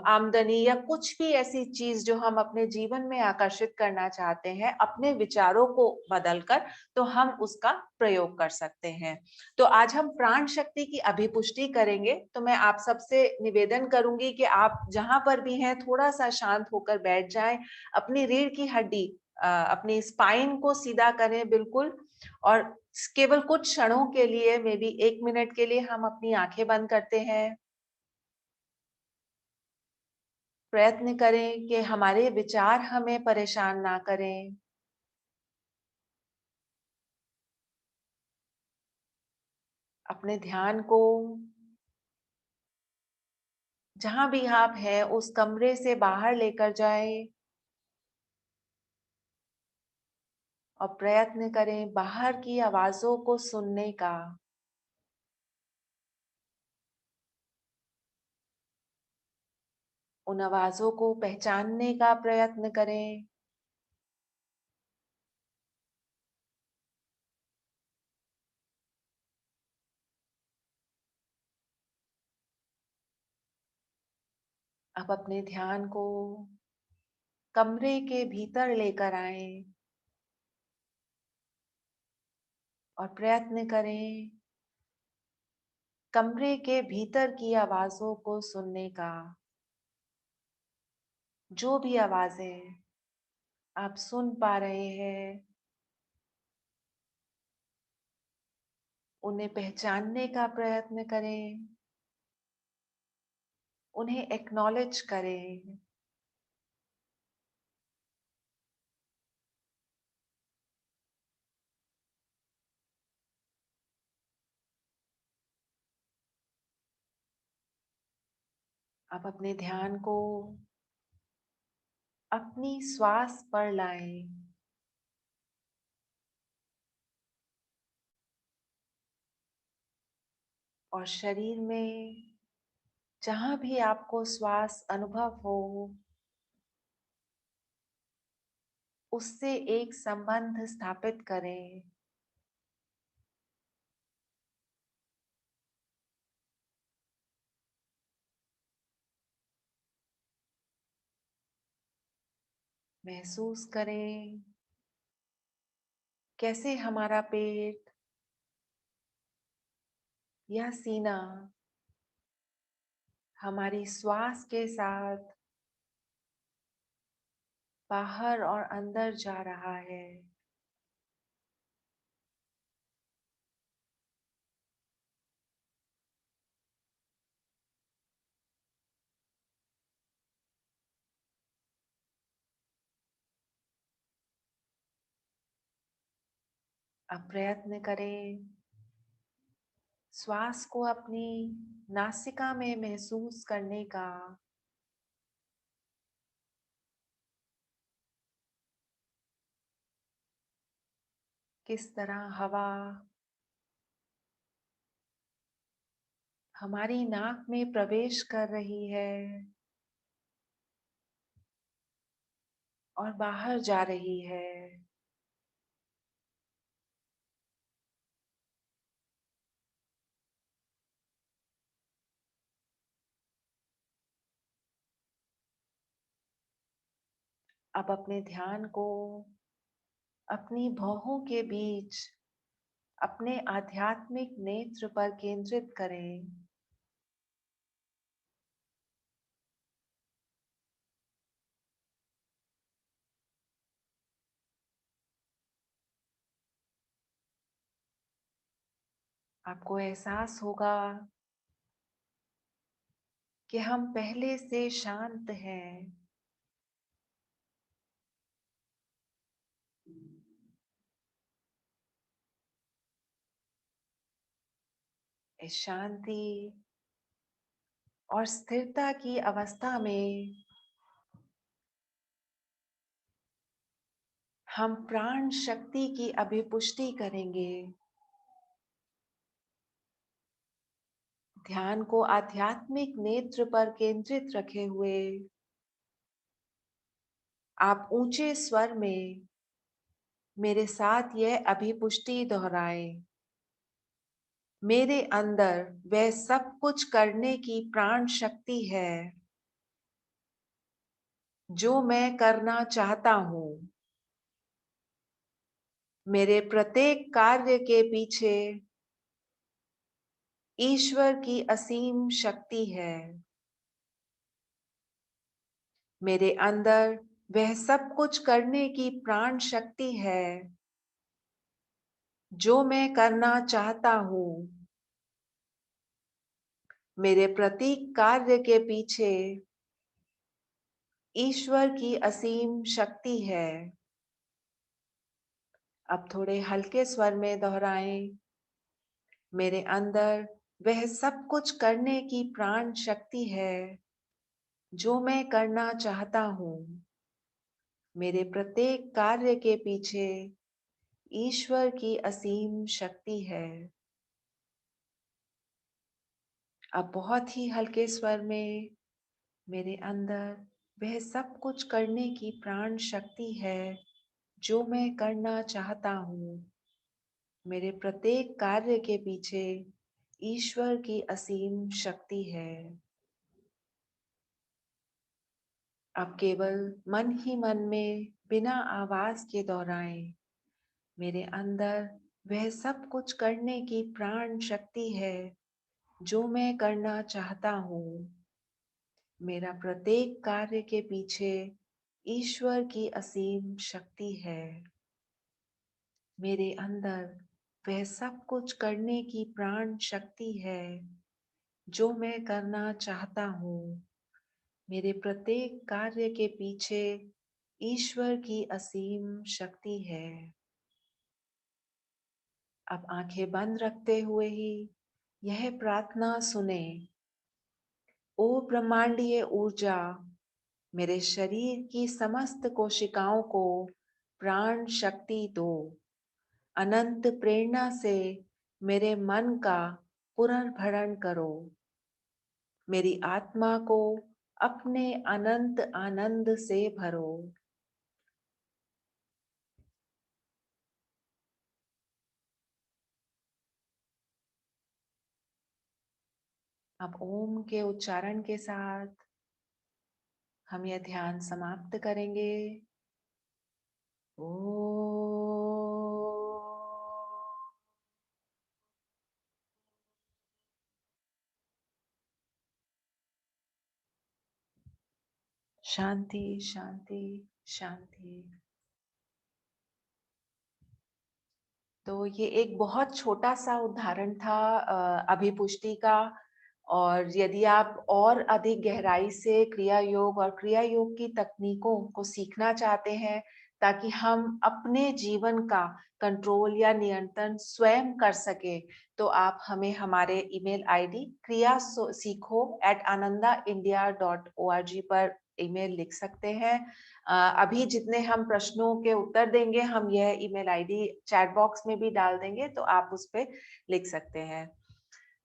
Speaker 1: आमदनी या कुछ भी ऐसी चीज़ जो हम अपने जीवन में आकर्षित करना चाहते हैं, अपने विचारों को बदलकर, तो हम उसका प्रयोग कर सकते हैं। तो आज हम प्राण शक्ति की अभिपुष्टि करेंगे। तो मैं आप सबसे निवेदन करूंगी कि आप जहां पर भी हैं, थोड़ा सा शांत होकर बैठ जाएं, अपनी रीढ़ की हड्डी, अपनी स्पाइन को सीधा करें बिल्कुल। और केवल कुछ क्षणों के लिए, मे बी 1 मिनट के लिए, हम अपनी आंखें बंद करते हैं। प्रयत्न करें कि हमारे विचार हमें परेशान ना करें। अपने ध्यान को जहां भी आप हैं उस कमरे से बाहर लेकर जाएं और प्रयत्न करें बाहर की आवाजों को सुनने का। उन आवाजों को पहचानने का प्रयत्न करें। अब अपने ध्यान को कमरे के भीतर लेकर आए और प्रयत्न करें कमरे के भीतर की आवाजों को सुनने का। जो भी आवाजें आप सुन पा रहे हैं, उन्हें पहचानने का प्रयत्न करें, उन्हें एक्नॉलेज करें। आप अपने ध्यान को अपनी श्वास पर लाएं। और शरीर में जहां भी आपको श्वास अनुभव हो, उससे एक संबंध स्थापित करें। महसूस करें कैसे हमारा पेट या सीना हमारी श्वास के साथ बाहर और अंदर जा रहा है। अब प्रयत्न करें श्वास को अपनी नासिका में महसूस करने का। किस तरह हवा हमारी नाक में प्रवेश कर रही है और बाहर जा रही है। अब अपने ध्यान को अपनी भौहों के बीच अपने आध्यात्मिक नेत्र पर केंद्रित करें। आपको एहसास होगा कि हम पहले से शांत हैं। इस शांति और स्थिरता की अवस्था में हम प्राण शक्ति की अभिपुष्टि करेंगे। ध्यान को आध्यात्मिक नेत्र पर केंद्रित रखे हुए आप ऊंचे स्वर में मेरे साथ यह अभिपुष्टि दोहराएं। मेरे अंदर वह सब कुछ करने की प्राण शक्ति है जो मैं करना चाहता हूं। मेरे प्रत्येक कार्य के पीछे ईश्वर की असीम शक्ति है। मेरे अंदर वह सब कुछ करने की प्राण शक्ति है जो मैं करना चाहता हूं। मेरे प्रत्येक कार्य के पीछे ईश्वर की असीम शक्ति है। अब थोड़े हल्के स्वर में दोहराएं। मेरे अंदर वह सब कुछ करने की प्राण शक्ति है जो मैं करना चाहता हूं। मेरे प्रत्येक कार्य के पीछे ईश्वर की असीम शक्ति है। अब बहुत ही हल्के स्वर में मेरे अंदर वह सब कुछ करने की प्राण शक्ति है जो मैं करना चाहता हूँ। मेरे प्रत्येक कार्य के पीछे ईश्वर की असीम शक्ति है। अब केवल मन ही मन में बिना आवाज के दोहराएं। मेरे अंदर वह सब कुछ करने की प्राण शक्ति है जो मैं करना चाहता हूँ। मेरा प्रत्येक कार्य के पीछे ईश्वर की असीम शक्ति है। मेरे अंदर वह सब कुछ करने की प्राण शक्ति है जो मैं करना चाहता हूँ। मेरे प्रत्येक कार्य के पीछे ईश्वर की असीम शक्ति है। अब आंखें बंद रखते हुए ही यह प्रार्थना सुने। ओ ब्रह्मांडीय ऊर्जा, मेरे शरीर की समस्त कोशिकाओं को प्राण शक्ति दो। अनंत प्रेरणा से मेरे मन का पुनर्भरण करो। मेरी आत्मा को अपने अनंत आनंद से भरो। अब ओम के उच्चारण के साथ हम यह ध्यान समाप्त करेंगे। ओम। शांति शांति शांति। तो ये एक बहुत छोटा सा उदाहरण था अभिपुष्टि का। और यदि आप और अधिक गहराई से क्रिया योग और क्रिया योग की तकनीकों को सीखना चाहते हैं ताकि हम अपने जीवन का कंट्रोल या नियंत्रण स्वयं कर सके, तो आप हमें हमारे ईमेल आईडी kriya@anandaindia.org पर ईमेल लिख सकते हैं। अभी जितने हम प्रश्नों के उत्तर देंगे, हम यह ईमेल आईडी चैट बॉक्स में भी डाल देंगे, तो आप उस पे लिख सकते हैं।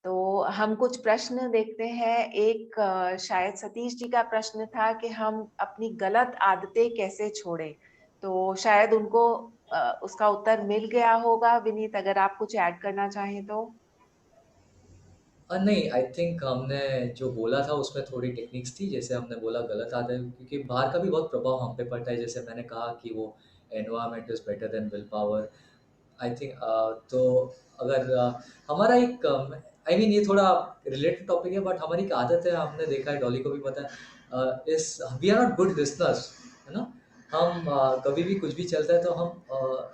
Speaker 1: तो हम कुछ प्रश्न देखते हैं। एक शायद सतीश जी का प्रश्न था कि हम अपनी गलत आदतें कैसे छोड़ें। तो शायद उनको उसका उत्तर मिल गया होगा। विनीत, अगर आप कुछ ऐड करना चाहें तो।
Speaker 2: नहीं, आई थिंक हमने जो बोला था उसमें थोड़ी टेक्निक्स थी। जैसे हमने बोला गलत आदत, क्योंकि बाहर का भी बहुत प्रभाव हम पे पड़ता है। जैसे मैंने कहा कि वो environment is better than will power. I think तो अगर हमारा एक आई मीन ये थोड़ा रिलेटेड टॉपिक है, बट हमारी एक आदत है, हमने देखा है, डॉली को भी पता है, इस we are not good listeners, है ना। हम कभी भी कुछ भी चलता है तो हम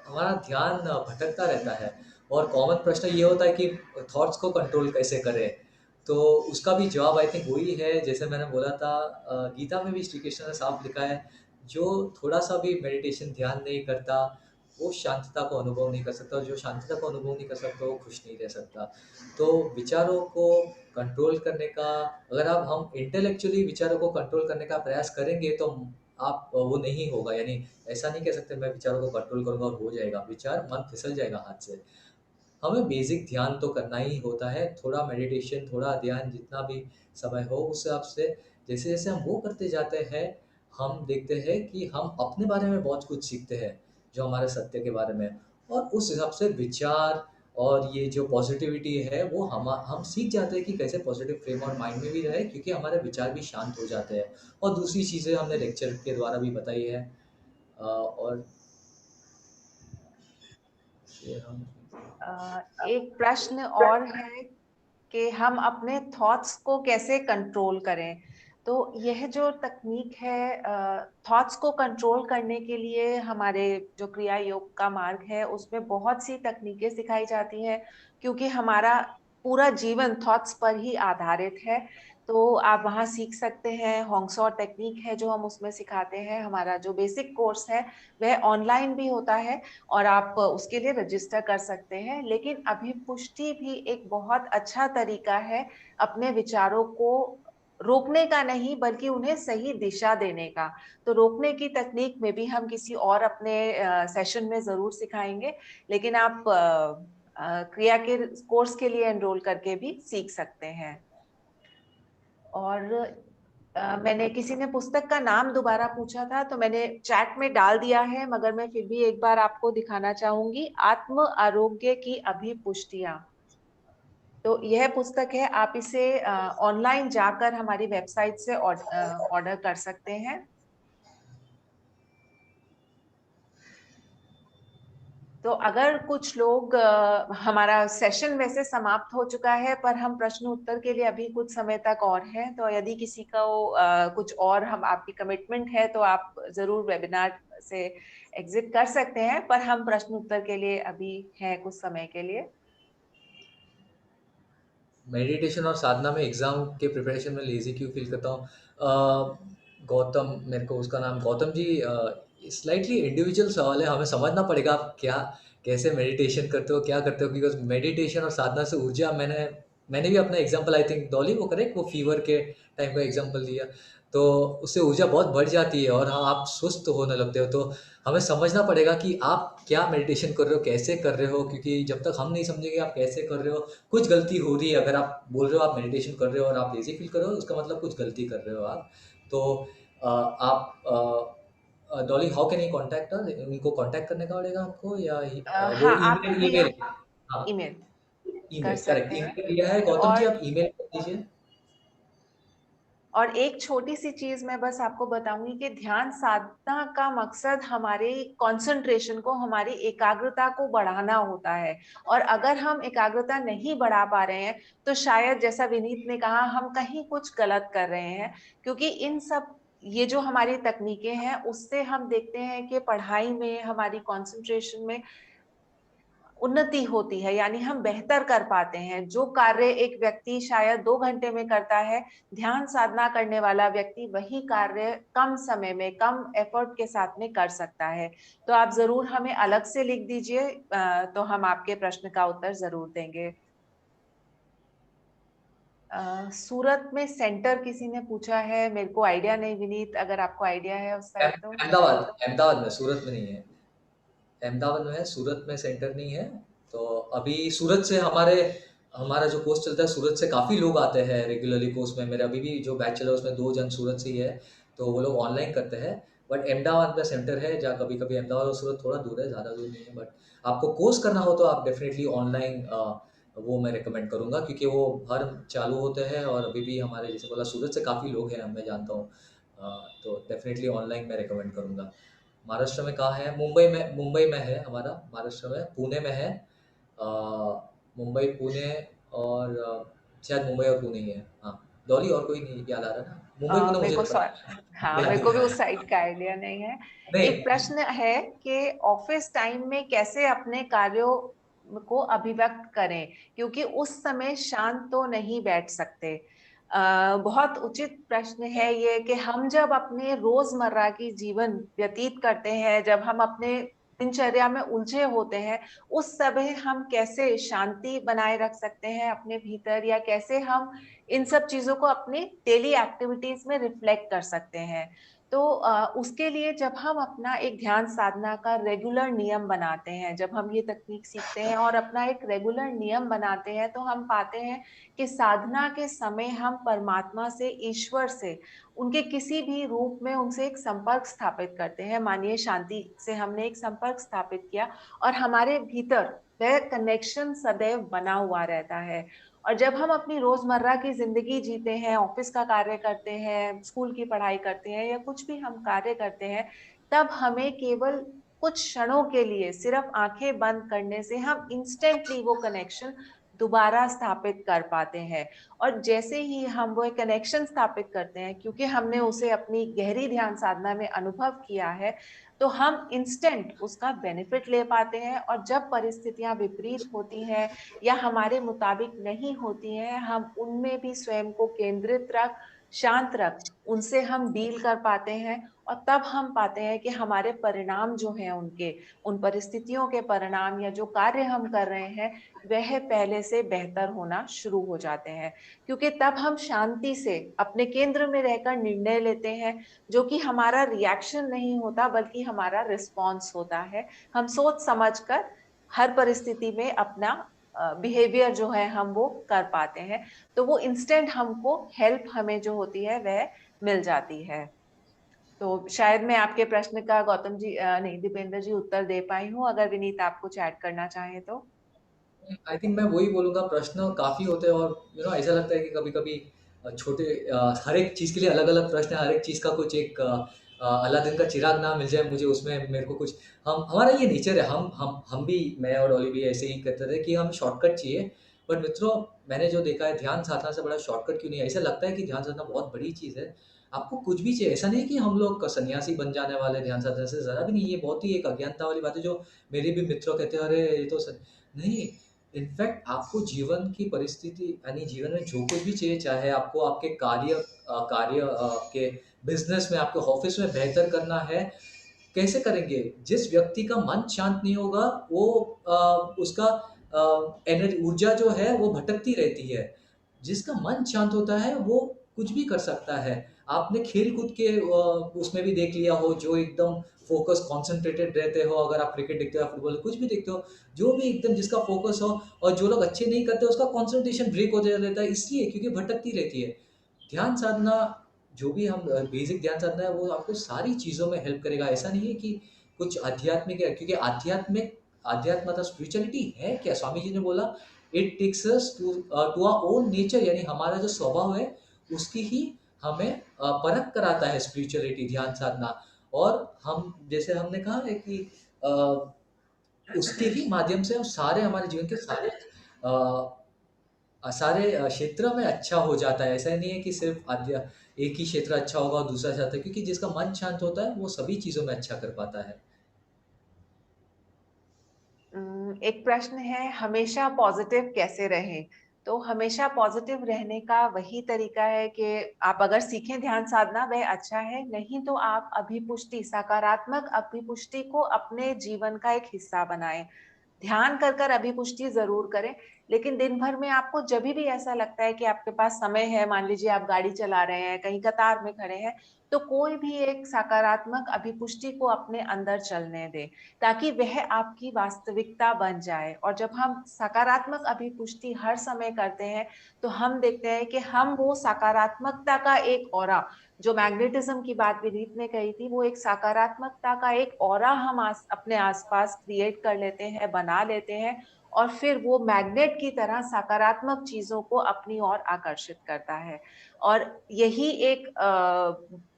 Speaker 2: हमारा ध्यान भटकता रहता है। और कॉमन प्रश्न ये होता है कि थॉट्स को कंट्रोल कैसे करें। तो उसका भी जवाब आई थिंक वही है जैसे मैंने बोला था। गीता में भी श्री कृष्ण ने साफ लिखा है, जो थोड़ा सा भी मेडिटेशन ध्यान नहीं करता वो शांतता को अनुभव नहीं कर सकता, और जो शांतता को अनुभव नहीं कर सकता वो खुश नहीं रह सकता। तो विचारों को कंट्रोल करने का, अगर आप हम इंटेलेक्चुअली विचारों को कंट्रोल करने का प्रयास करेंगे तो आप वो नहीं होगा। यानी ऐसा नहीं कह सकते मैं विचारों को कंट्रोल करूंगा और हो जाएगा, विचार मन फिसल जाएगा हाथ से। हमें बेसिक ध्यान तो करना ही होता है, थोड़ा मेडिटेशन, थोड़ा ध्यान, जितना भी समय हो उस हिसाब से। जैसे जैसे हम वो करते जाते हैं, हम देखते हैं कि हम अपने बारे में बहुत कुछ सीखते हैं, जो हमारे सत्य के बारे में। और उस हिसाब से विचार और ये जो पॉजिटिविटी है वो हम सीख जाते हैं कि कैसे पॉजिटिव फ्रेम और माइंड में भी रहे, क्योंकि हमारे विचार भी शांत हो जाते हैं। और दूसरी चीज़ें हमने लेक्चर के द्वारा भी बताई है। और ये हम
Speaker 1: एक प्रश्न और है कि हम अपने थॉट्स को कैसे कंट्रोल करें। तो यह जो तकनीक है, थॉट्स को कंट्रोल करने के लिए हमारे जो क्रिया योग का मार्ग है उसमें बहुत सी तकनीकें सिखाई जाती हैं, क्योंकि हमारा पूरा जीवन थॉट्स पर ही आधारित है। तो आप वहाँ सीख सकते हैं। होंगसो टेक्निक है जो हम उसमें सिखाते हैं। हमारा जो बेसिक कोर्स है वह ऑनलाइन भी होता है और आप उसके लिए रजिस्टर कर सकते हैं। लेकिन अभिपुष्टि भी एक बहुत अच्छा तरीका है अपने विचारों को रोकने का, नहीं बल्कि उन्हें सही दिशा देने का। तो रोकने की तकनीक में भी हम किसी और अपने सेशन में जरूर सिखाएंगे, लेकिन आप क्रिया के कोर्स के लिए एनरोल करके भी सीख सकते हैं। और मैंने, किसी ने पुस्तक का नाम दोबारा पूछा था तो मैंने चैट में डाल दिया है, मगर मैं फिर भी एक बार आपको दिखाना चाहूंगी। आत्म आरोग्य की अभिपुष्टियां, तो यह पुस्तक है। आप इसे ऑनलाइन जाकर हमारी वेबसाइट से ऑर्डर कर सकते हैं। तो अगर कुछ लोग, हमारा सेशन वैसे समाप्त हो चुका है पर हम प्रश्न उत्तर के लिए अभी कुछ समय तक और हैं, तो यदि किसी को कुछ और, हम आपकी कमिटमेंट है तो आप जरूर वेबिनार से एग्जिट कर सकते हैं, पर हम प्रश्न उत्तर के लिए अभी हैं कुछ समय के लिए।
Speaker 2: मेडिटेशन और साधना में एग्ज़ाम के प्रिपरेशन में लेज़ी क्यों फ़ील करता हूँ? गौतम, मेरे को उसका नाम गौतम जी, स्लाइटली इंडिविजुअल सवाल है, हमें समझना पड़ेगा आप क्या कैसे मेडिटेशन करते हो, क्या करते हो, बिकॉज़ मेडिटेशन और साधना से ऊर्जा मैंने मैंने भी अपना एग्जांपल आई थिंक डॉली वो करेक्ट वो फीवर के टाइम का एग्जांपल दिया। तो उससे ऊर्जा बहुत बढ़ जाती है और हाँ, आप सुस्त होने लगते हो। तो हमें समझना पड़ेगा कि आप क्या मेडिटेशन कर रहे हो, कैसे कर रहे हो, क्योंकि जब तक हम नहीं समझेंगे आप कैसे कर रहे हो, कुछ गलती हो रही है। अगर आप बोल रहे हो आप मेडिटेशन कर रहे हो और आप लेज़ी फील कर रहे हो, उसका मतलब कुछ गलती कर रहे हो आप। तो Dolly how can he contact us? उनको कॉन्टैक्ट करने का पड़ेगा आपको या वो
Speaker 1: हाँ, आप
Speaker 2: ईमेल
Speaker 1: मुझे
Speaker 2: ईमेल हाँ,
Speaker 1: ईमेल कर
Speaker 2: ईमेल करेक्ट,
Speaker 1: सकते हैं।
Speaker 2: ईमेल दिया है गौतम जी,
Speaker 1: और
Speaker 2: आप ईमेल कर दीजिए।
Speaker 1: एक छोटी-सी चीज़ मैं बस आपको बताऊँगी कि ध्यान साधना का मकसद हमारी कंसंट्रेशन को, हमारी एकाग्रता को बढ़ाना होता है। और अगर हम एकाग्रता नहीं बढ़ा पा रहे हैं, तो शायद जैसा विनीत ने कहा, हम कहीं कुछ गलत कर रहे हैं। क्योंकि इन सब ये जो हमारी तकनीकें हैं, उससे हम देखते हैं कि पढ़ाई में, हमारी कंसंट्रेशन में उन्नति होती है, यानी हम बेहतर कर पाते हैं। जो कार्य एक व्यक्ति शायद 2 घंटे में करता है, ध्यान साधना करने वाला व्यक्ति वही कार्य कम समय में, कम एफर्ट के साथ में कर सकता है। तो आप ज़रूर हमें अलग से लिख दीजिए, तो हम आपके प्रश्न का उत्तर ज़रूर देंगे। सूरत में सेंटर किसी ने पूछा है, मेरे को आइडिया नहीं विनीत, अगर आपको आइडिया है उस साइड तो?
Speaker 2: अहमदाबाद, अहमदाबाद में, सूरत में नहीं है। अहमदाबाद में है, सूरत में सेंटर नहीं है। तो अभी सूरत से हमारा जो कोर्स चलता है, सूरत से काफ़ी लोग आते हैं रेगुलरली कोर्स में। मेरा अभी भी जो बैच चला है उसमें 2 जन सूरत से ही है, तो वो लोग ऑनलाइन करते हैं। बट अहमदाबाद में सेंटर है, जहाँ कभी-कभी अहमदाबाद और सूरत थोड़ा दूर है, ज़्यादा दूर नहीं है। बट आपको कोर्स करना हो तो आप डेफ़िनिटली ऑनलाइन वो मैं रिकमेंड करूँगा, क्योंकि वो हर चालू होते हैं और अभी भी हमारे जैसे बोला सूरत से काफ़ी लोग हैं, मैं जानता हूँ। तो डेफ़िनिटली ऑनलाइन मैं रिकमेंड करूँगा। महाराष्ट्र में कहाँ है? मुंबई में है हमारा, महाराष्ट्र में, पुणे में है। अ, मुंबई, पुणे और शायद मुंबई और पुणे ही है। हाँ, डॉली और कोई नहीं याद आ रहा ना? मुंबई, पुणे
Speaker 1: मेरे
Speaker 2: मुझे
Speaker 1: को
Speaker 2: नहीं
Speaker 1: सॉ
Speaker 2: पता।
Speaker 1: हाँ,
Speaker 2: याद
Speaker 1: मेरे को भी
Speaker 2: नहीं
Speaker 1: उस साइड का आइडिया नहीं है। एक
Speaker 2: नहीं,
Speaker 1: प्रश्न है कि ऑफिस टाइम में कैसे अपने कार्यों को अभिव्यक्त करें, क्योंकि उस समय शांत तो नहीं बैठ सकते। बहुत उचित प्रश्न है ये कि हम जब अपने रोजमर्रा की जीवन व्यतीत करते हैं, जब हम अपने दिनचर्या में उलझे होते हैं, उस समय हम कैसे शांति बनाए रख सकते हैं अपने भीतर, या कैसे हम इन सब चीजों को अपने डेली एक्टिविटीज में रिफ्लेक्ट कर सकते हैं। तो उसके लिए जब हम अपना एक ध्यान साधना का रेगुलर नियम बनाते हैं, जब हम ये तकनीक सीखते हैं और अपना एक रेगुलर नियम बनाते हैं, तो हम पाते हैं कि साधना के समय हम परमात्मा से, ईश्वर से, उनके किसी भी रूप में उनसे एक संपर्क स्थापित करते हैं। मानिए शांति से हमने एक संपर्क स्थापित किया और हमारे भीतर वह कनेक्शन सदैव बना हुआ रहता है। और जब हम अपनी रोजमर्रा की जिंदगी जीते हैं, ऑफिस का कार्य करते हैं, स्कूल की पढ़ाई करते हैं, या कुछ भी हम कार्य करते हैं, तब हमें केवल कुछ क्षणों के लिए सिर्फ आंखें बंद करने से हम इंस्टेंटली वो कनेक्शन दोबारा स्थापित कर पाते हैं। और जैसे ही हम वो कनेक्शन स्थापित करते हैं, क्योंकि हमने उसे अपनी गहरी ध्यान साधना में अनुभव किया है, तो हम इंस्टेंट उसका बेनिफिट ले पाते हैं। और जब परिस्थितियां विपरीत होती हैं या हमारे मुताबिक नहीं होती हैं, हम उनमें भी स्वयं को केंद्रित रख, शांत रख, उनसे हम डील कर पाते हैं। और तब हम पाते हैं कि हमारे परिणाम जो हैं, उनके, उन परिस्थितियों के परिणाम या जो कार्य हम कर रहे हैं, वह पहले से बेहतर होना शुरू हो जाते हैं। क्योंकि तब हम शांति से अपने केंद्र में रहकर निर्णय लेते हैं, जो कि हमारा रिएक्शन नहीं होता बल्कि हमारा रिस्पॉन्स होता है। हम सोच समझ कर हर परिस्थिति में अपना बिहेवियर जो है हम वो कर पाते हैं। तो वो इंस्टेंट हमको हेल्प हमें जो होती है वह मिल जाती है। तो शायद मैं आपके प्रश्न का गौतम जी नहीं, दीपेंद्र जी, उत्तर दे पाई हूँ। अगर विनीत आप कुछ ऐड करना चाहें तो?
Speaker 2: आई थिंक मैं वही बोलूँगा, प्रश्न काफ़ी होते हैं और ऐसा लगता है कि कभी-कभी छोटे हर एक चीज़ के लिए अलग-अलग प्रश्न है, हर एक चीज़ का कुछ एक अलादीन का चिराग ना मिल जाए मुझे उसमें मेरे को कुछ हम हमारा ये नेचर है, हम भी, मैं और ओली भी ऐसे ही करते थे कि हम शॉर्टकट चाहिए। बट मित्रों, मैंने जो देखा है ध्यान साधना से बड़ा शॉर्टकट क्यों नहीं है? ऐसा लगता है कि ध्यान साधना बहुत बड़ी चीज़ है। आपको कुछ भी चाहिए, ऐसा नहीं है कि हम लोग सन्यासी बन जाने वाले ध्यान साधना से, ज़रा भी नहीं। ये बहुत ही एक अज्ञानता वाली बात है जो मेरे भी मित्रों कहते हैं, अरे ये तो नहीं, इनफैक्ट आपको जीवन की परिस्थिति यानी जीवन में जो कुछ भी चाहिए, चाहे आपको आपके आपके बिजनेस में, आपके ऑफिस में बेहतर करना है, कैसे करेंगे? जिस व्यक्ति का मन शांत नहीं होगा वो उसका एनर्जी ऊर्जा जो है वो भटकती रहती है। जिसका मन शांत होता है वो कुछ भी कर सकता है। आपने खेल-कूद के उसमें भी देख लिया हो, जो एकदम फ़ोकस कॉन्सन्ट्रेटेड रहते हो, अगर आप क्रिकेट देखते हो या फुटबॉल कुछ भी देखते हो, जो भी एकदम जिसका फ़ोकस हो, और जो लोग अच्छे नहीं करते उसका कंसंट्रेशन ब्रेक हो रहता है, इसलिए क्योंकि भटकती रहती है। ध्यान साधना, जो भी हम बेसिक ध्यान साधना है वो आपको सारी चीज़ों में हेल्प करेगा। ऐसा नहीं है कि कुछ आध्यात्मिक है, क्योंकि अध्यात्म मतलब स्पिरिचुअलिटी है क्या? स्वामी जी ने बोला, it takes us to our own nature, यानी हमारा जो स्वभाव है उसकी ही हमें परख कराता है स्पिरिचुअलिटी, ध्यान साधना। और हम जैसे हमने कहा है कि अ, उसके ही माध्यम से हम सारे हमारे जीवन के सारे क्षेत्र में अच्छा हो जाता है। ऐसा नहीं है कि सिर्फ एक ही क्षेत्र अच्छा होगा और दूसरा अच्छा होता है, क्योंकि जिसका मन शांत होता है वो सभी चीज़ों में अच्छा कर पाता है।
Speaker 1: एक प्रश्न है, हमेशा पॉजिटिव कैसे रहें? तो हमेशा पॉजिटिव रहने का वही तरीका है कि आप अगर सीखें ध्यान साधना, वह अच्छा है, नहीं तो आप अभिपुष्टि, सकारात्मक अभिपुष्टि को अपने जीवन का एक हिस्सा बनाएं। ध्यान कर कर अभिपुष्टि जरूर करें, लेकिन दिन भर में आपको जब भी ऐसा लगता है कि आपके पास समय है, मान लीजिए आप गाड़ी चला रहे हैं, कहीं कतार में खड़े हैं, तो कोई भी एक सकारात्मक अभिपुष्टि को अपने अंदर चलने दें, ताकि वह आपकी वास्तविकता बन जाए। और जब हम सकारात्मक अभिपुष्टि हर समय करते हैं, तो हम देखते हैं कि हम वो सकारात्मकता का एक ऑरा, जो मैग्नेटिज्म की बात विनीत ने कही थी, वो एक सकारात्मकता का एक ऑरा हम अपने आसपास क्रिएट कर लेते हैं, बना लेते हैं, और फिर वो मैग्नेट की तरह सकारात्मक चीजों को अपनी ओर आकर्षित करता है। और यही एक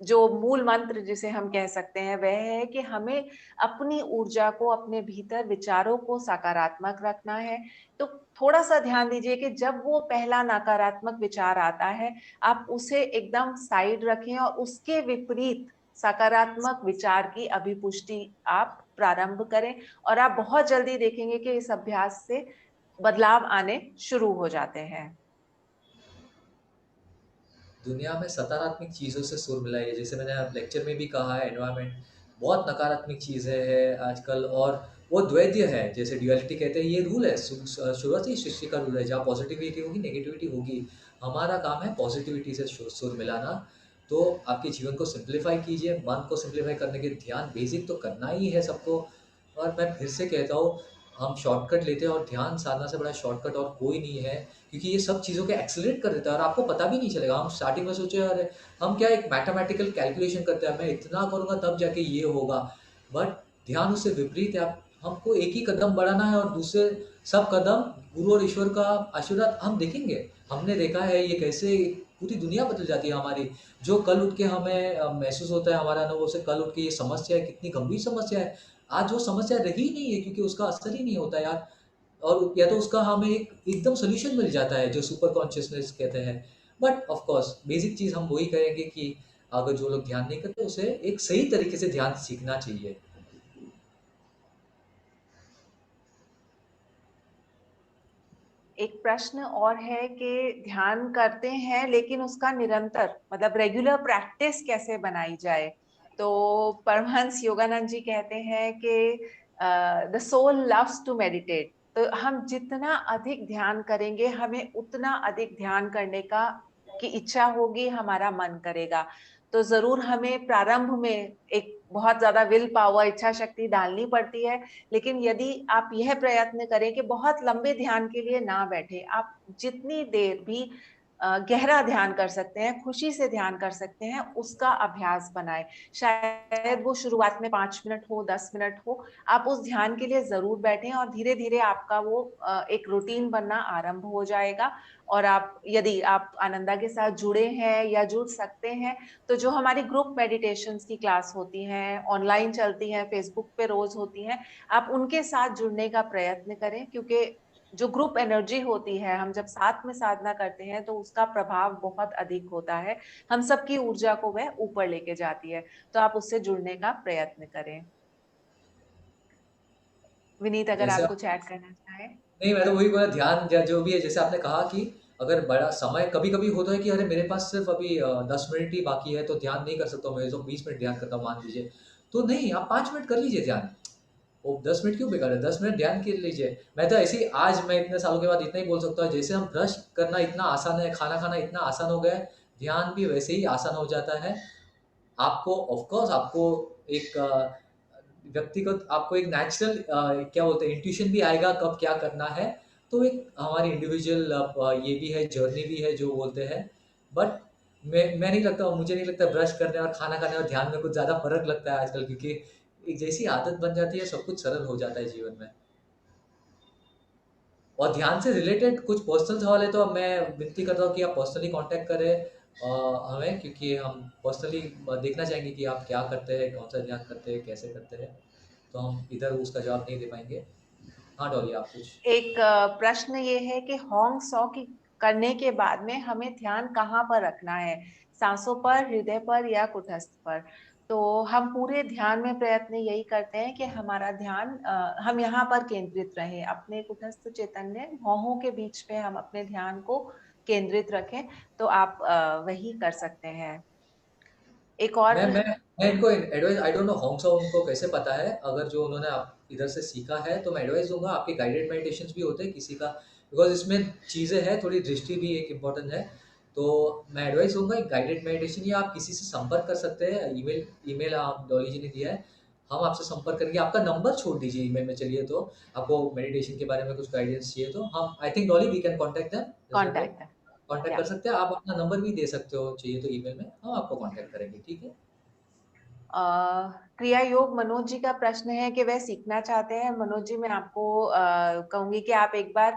Speaker 1: जो मूल मंत्र जिसे हम कह सकते हैं, वह है कि हमें अपनी ऊर्जा को, अपने भीतर विचारों को सकारात्मक रखना है। तो थोड़ा सा ध्यान दीजिए कि जब वो पहला नकारात्मक विचार आता है, आप उसे एकदम साइड रखें और उसके विपरीत सकारात्मक विचार की अभिपुष्टि आप प्रारंभ करें, और आप बहुत जल्दी देखेंगे कि इस अभ्यास से बदलाव आने शुरू हो जाते हैं।
Speaker 2: दुनिया में सकारात्मक चीज़ों से शोर मिला है, जैसे मैंने लेक्चर में भी कहा है, एनवायरनमेंट बहुत नकारात्मक चीज़ें हैं आजकल। और वो द्वैध्य है, जैसे ड्युअलिटी कहते हैं, ये रूल है शुरुआत से ही सृष्टि का रूल है, जहाँ पॉजिटिविटी होगी नेगेटिविटी होगी। हमारा काम है पॉजिटिविटी से सुर मिलाना। तो आपके जीवन को सिंप्लीफाई कीजिए, मन को सिंप्लीफाई करने के ध्यान बेसिक तो करना ही है सबको। और मैं फिर से कहता हूँ, हम शॉर्टकट लेते हैं और ध्यान साधना से बड़ा शॉर्टकट और कोई नहीं है, क्योंकि ये सब चीज़ों को एक्सेलरेट कर देता है और आपको पता भी नहीं चलेगा। हम स्टार्टिंग में सोचे, अरे हम क्या एक मैथमेटिकल कैलकुलेशन करते हैं, मैं इतना करूँगा तब जाके ये होगा। बट ध्यान उससे विपरीत है। आप हमको एक ही कदम बढ़ाना है और दूसरे सब कदम गुरु और ईश्वर का आशीर्वाद हम देखेंगे। हमने देखा है ये कैसे पूरी दुनिया बदल जाती है हमारी। जो कल उठ के हमें महसूस होता है हमारा अनुभव से, कल उठ के ये समस्या है, कितनी गंभीर समस्या है, आज वो समस्या रही नहीं है, क्योंकि उसका असर ही नहीं होता यार। और या तो उसका हमें एक एकदम सॉल्यूशन मिल जाता है, जो सुपर कॉन्शियसनेस कहते हैं। बट ऑफ कोर्स बेसिक चीज़ हम वही करेंगे कि अगर जो लोग ध्यान नहीं करते, उसे एक सही तरीके से ध्यान सीखना चाहिए।
Speaker 1: एक प्रश्न और है कि ध्यान करते हैं लेकिन उसका निरंतर मतलब रेगुलर प्रैक्टिस कैसे बनाई जाए? तो परमहंस योगानंद जी कहते हैं कि the soul loves to meditate. तो हम जितना अधिक ध्यान करेंगे, हमें उतना अधिक ध्यान करने का की इच्छा होगी, हमारा मन करेगा। तो जरूर हमें प्रारंभ में एक बहुत ज्यादा विल पावर, इच्छा शक्ति डालनी पड़ती है, लेकिन यदि आप यह प्रयत्न करें कि बहुत लंबे ध्यान के लिए ना बैठे, आप जितनी देर भी गहरा ध्यान कर सकते हैं, खुशी से ध्यान कर सकते हैं, उसका अभ्यास बनाएं। शायद वो शुरुआत में 5 मिनट हो, 10 मिनट हो, आप उस ध्यान के लिए जरूर बैठें और धीरे धीरे आपका वो एक रूटीन बनना आरंभ हो जाएगा। और आप, यदि आप आनंदा के साथ जुड़े हैं या जुड़ सकते हैं, तो जो हमारी ग्रुप मेडिटेशंस की क्लास होती हैं, ऑनलाइन चलती हैं, फेसबुक पे रोज होती हैं, आप उनके साथ जुड़ने का प्रयत्न करें, क्योंकि जो ग्रुप एनर्जी होती है, हम जब साथ में साधना करते हैं तो उसका प्रभाव बहुत अधिक होता है, हम सबकी ऊर्जा को वह ऊपर लेके जाती है। तो आप उससे जुड़ने का प्रयत्न करें। विनीत, अगर
Speaker 2: जैसे
Speaker 1: आप
Speaker 2: आप,
Speaker 1: कुछ ऐड करना चाहें।
Speaker 2: नहीं मैं तो वही बोला, ध्यान या जो भी है, जैसे आपने कहा कि अगर बड़ा समय कभी कभी होता है कि अरे मेरे पास सिर्फ अभी 10 मिनट ही बाकी है तो ध्यान नहीं कर सकता हूँ, मैं तो 20 मिनट ध्यान करता हूँ मान लीजिए। तो नहीं, आप 5 मिनट कर लीजिए ध्यान। वो 10 मिनट क्यों बेकार है? 10 मिनट ध्यान के लीजिए। मैं तो ऐसे ही आज मैं इतने सालों के बाद इतना ही बोल सकता हूँ, जैसे हम ब्रश करना इतना आसान है, खाना खाना इतना आसान हो गया है, ध्यान भी वैसे ही आसान हो जाता है। आपको ऑफ कोर्स आपको एक व्यक्तिगत आपको एक नेचुरल क्या बोलते हैं इंट्यूशन भी आएगा कब क्या करना है। तो एक हमारी इंडिविजुअल ये भी है, जर्नी भी है जो बोलते हैं। बट मैं नहीं लगता, मुझे नहीं लगता ब्रश करने और खाना खाने और ध्यान में कुछ ज़्यादा फ़र्क लगता है आजकल, क्योंकि एक जैसी आदत बन जाती है सब कुछ सरल हो जाता है जीवन में। और ध्यान से रिलेटेड कुछ पर्सनल सवाल है तो मैं विनती करता हूँ कि आप पर्सनली कांटेक्ट करें हमें, क्योंकि हम पर्सनली देखना चाहेंगे कि आप क्या करते हैं, कौन सा ध्यान करते हैं, कैसे करते हैं। तो हम इधर उसका जवाब नहीं दे पाएंगे। हाँ डॉली, आप कुछ।
Speaker 1: एक प्रश्न ये है कि होंग सॉ की करने के बाद में हमें ध्यान कहाँ पर रखना है, सांसों पर, हृदय पर या कुटस्थ पर? तो हम पूरे ध्यान में प्रयत्न यही करते हैं कि हमारा ध्यान हम यहाँ पर केंद्रित रहे, अपने कुटस्थ चैतन्य भौहों के बीच पे हम अपने ध्यान को केंद्रित रखें। तो आप वही कर सकते हैं। एक
Speaker 2: मैं
Speaker 1: और
Speaker 2: मैं मैं इनको एडवाइस, आई डोंट नो होंग्स उनको कैसे पता है, अगर जो उन्होंने इधर से सीखा है तो मैं एडवाइस दूंगा आपके गाइडेड मेडिटेशंस भी होते हैं किसी का, बिकॉज इसमें चीज़ें हैं, थोड़ी दृष्टि भी एक इम्पॉर्टेंट है। तो मैं एडवाइस दूंगा एक गाइडेड मेडिटेशन, या आप किसी से संपर्क कर सकते हैं। ईमेल ईमेल आप डॉली जी ने दिया है, हम आपसे संपर्क करेंगे। आपका नंबर छोड़ दीजिए ईमेल में, चलिए तो आपको मेडिटेशन के बारे में कुछ गाइडेंस चाहिए तो हम I think Dolly we can contact them, is that right?
Speaker 1: Contact.
Speaker 2: Contact
Speaker 1: या
Speaker 2: कर सकते हैं, आप अपना नंबर भी दे सकते हो चाहिए तो ईमेल में, हम आपको कॉन्टैक्ट करेंगे, ठीक है?
Speaker 1: क्रिया योग मनोज जी का प्रश्न है कि वह सीखना चाहते हैं। मनोज जी, मैं आपको कहूंगी कि आप एक बार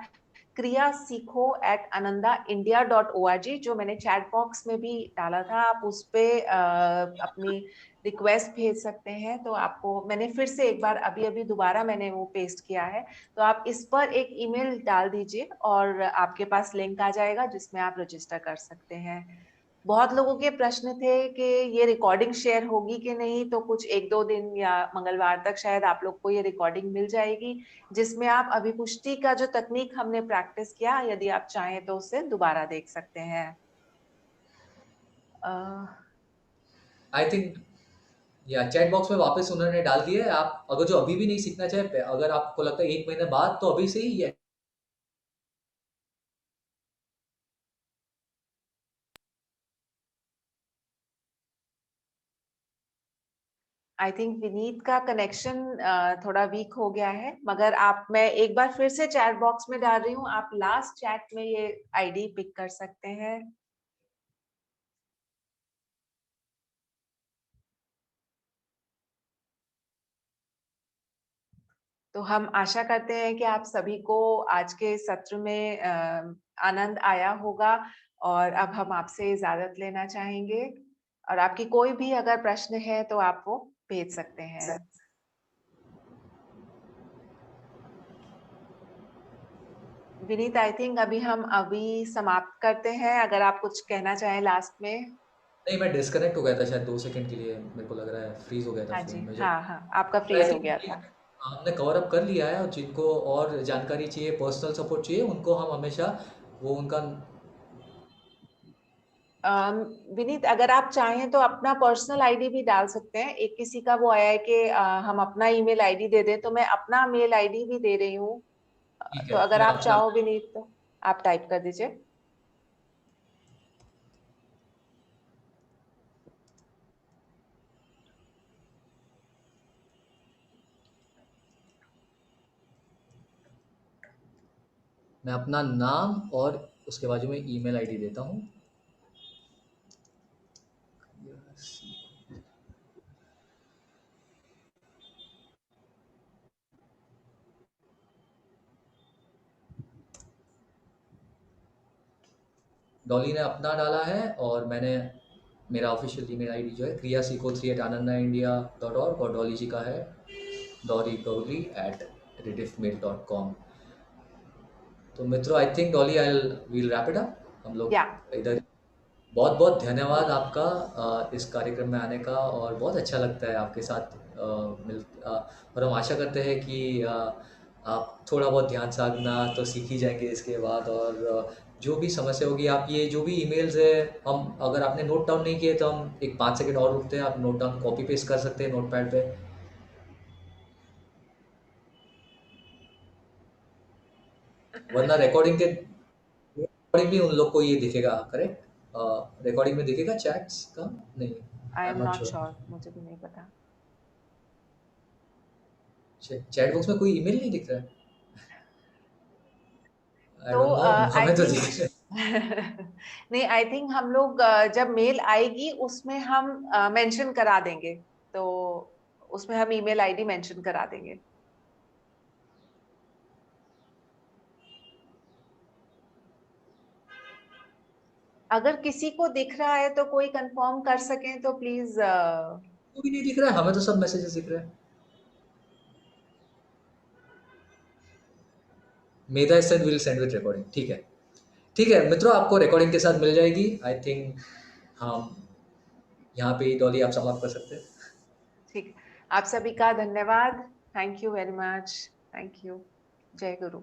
Speaker 1: क्रिया सीखो एट ananda.india.org, जो मैंने चैट बॉक्स में भी डाला था, आप उस पे अपनी रिक्वेस्ट भेज सकते हैं। तो आपको मैंने फिर से एक बार अभी अभी दोबारा मैंने वो पेस्ट किया है, तो आप इस पर एक ईमेल डाल दीजिए और आपके पास लिंक आ जाएगा जिसमें आप रजिस्टर कर सकते हैं। बहुत लोगों के प्रश्न थे कि ये रिकॉर्डिंग शेयर होगी कि नहीं, तो कुछ एक दो दिन या मंगलवार तक शायद आप लोग को ये रिकॉर्डिंग मिल जाएगी, जिसमें आप अभिपुष्टि का जो तकनीक हमने प्रैक्टिस किया, यदि आप चाहें तो उसे दोबारा देख सकते हैं।
Speaker 2: आई थिंक या चैट बॉक्स में वापस उन्होंने डाल दिया है। आप अगर जो अभी भी नहीं सीखना चाहे, अगर आपको लगता है 1 महीने बाद, तो अभी से ही ये।
Speaker 1: आई थिंक विनीत का कनेक्शन थोड़ा वीक हो गया है, मगर आप, मैं एक बार फिर से चैट बॉक्स में डाल रही हूँ, आप लास्ट चैट में ये आईडी पिक कर सकते हैं। तो हम आशा करते हैं कि आप सभी को आज के सत्र में आनंद आया होगा, और अब हम आपसे इजाजत लेना चाहेंगे, और आपकी कोई भी अगर प्रश्न है तो आप वो भेज सकते हैं। विनीत, आई थिंक अभी हम समाप्त करते हैं, अगर आप कुछ कहना चाहें लास्ट में।
Speaker 2: नहीं, मैं डिस्कनेक्ट हो गया था शायद 2 सेकंड के लिए, मेरे को लग रहा है फ्रीज हो गया था
Speaker 1: हाँ
Speaker 2: फोन
Speaker 1: जी,
Speaker 2: में जो।
Speaker 1: हाँ हाँ, आपका
Speaker 2: आई
Speaker 1: फ्रीज हो गया
Speaker 2: थिंक
Speaker 1: था।
Speaker 2: हमने कवर अप कर लिया है, और जिनको और जानकारी चाहिए, पर्सनल सपोर्ट चाहिए, उनको हम हमेशा वो उनका।
Speaker 1: अम, विनीत, अगर आप चाहें तो अपना पर्सनल आईडी भी डाल सकते हैं। एक किसी का वो आया है कि हम अपना ईमेल आईडी दे दें, तो मैं अपना मेल आईडी भी दे रही हूँ।
Speaker 2: ठीक
Speaker 1: तो
Speaker 2: है,
Speaker 1: अगर
Speaker 2: मैं
Speaker 1: आप
Speaker 2: अपना।
Speaker 1: चाहो विनीत तो आप टाइप कर दीजिए।
Speaker 2: मैं अपना नाम और उसके बाजू में ईमेल आईडी देता हूँ। डॉली ने अपना डाला है, और मैंने मेरा ऑफिशियल ईमेल आईडी जो है kriya3@anandaindia.org, और डॉली जी का है dorigowri@rediffmail.com। तो मित्रों, आई think Dolly I will wrap it up, हम
Speaker 1: या
Speaker 2: लोग इधर। बहुत बहुत धन्यवाद आपका इस कार्यक्रम में आने का, और बहुत अच्छा लगता है आपके साथ और हम आशा करते हैं कि आप थोड़ा बहुत ध्यान साधना तो सीख ही जाएंगे इसके बाद। और जो भी समस्या होगी, आप ये जो भी ईमेल्स है, हम अगर आपने नोट डाउन नहीं किए तो हम एक 5 सेकंड और रुकते हैं, आप नोट डाउन कॉपी पेस्ट कर सकते हैं नोट पैड पे। वरना रिकॉर्डिंग भी उन लोग को ये दिखेगा, करेक्ट? रिकॉर्डिंग में दिखेगा चैट्स का? नहीं,
Speaker 1: I
Speaker 2: I
Speaker 1: am
Speaker 2: am not
Speaker 1: not
Speaker 2: sure.
Speaker 1: Sure, मुझे भी नहीं पता।
Speaker 2: चैट बॉक्स में कोई ईमेल नहीं दिख रहा है? आई
Speaker 1: तो
Speaker 2: डोंट नो,
Speaker 1: आई
Speaker 2: हमें तो
Speaker 1: थिंक
Speaker 2: दिख रहा है।
Speaker 1: नहीं, आई थिंक हम लोग जब मेल आएगी उसमें हम मेंशन करा देंगे, तो उसमें हम ईमेल आईडी मेंशन करा देंगे। अगर किसी को दिख रहा है तो कोई कंफर्म कर सकें तो प्लीज।
Speaker 2: कोई नहीं दिख रहा है, हमें तो सब मैसेजेस दिख रहे हैं। Medha said will send with recording, ठीक है। ठीक है मित्रों, आपको रिकॉर्डिंग के साथ मिल जाएगी आई थिंक। हम यहाँ पे ही डॉली आप समाप्त कर सकते हैं।
Speaker 1: ठीक, आप सभी का धन्यवाद। Thank you very much. Thank you. जय गुरु।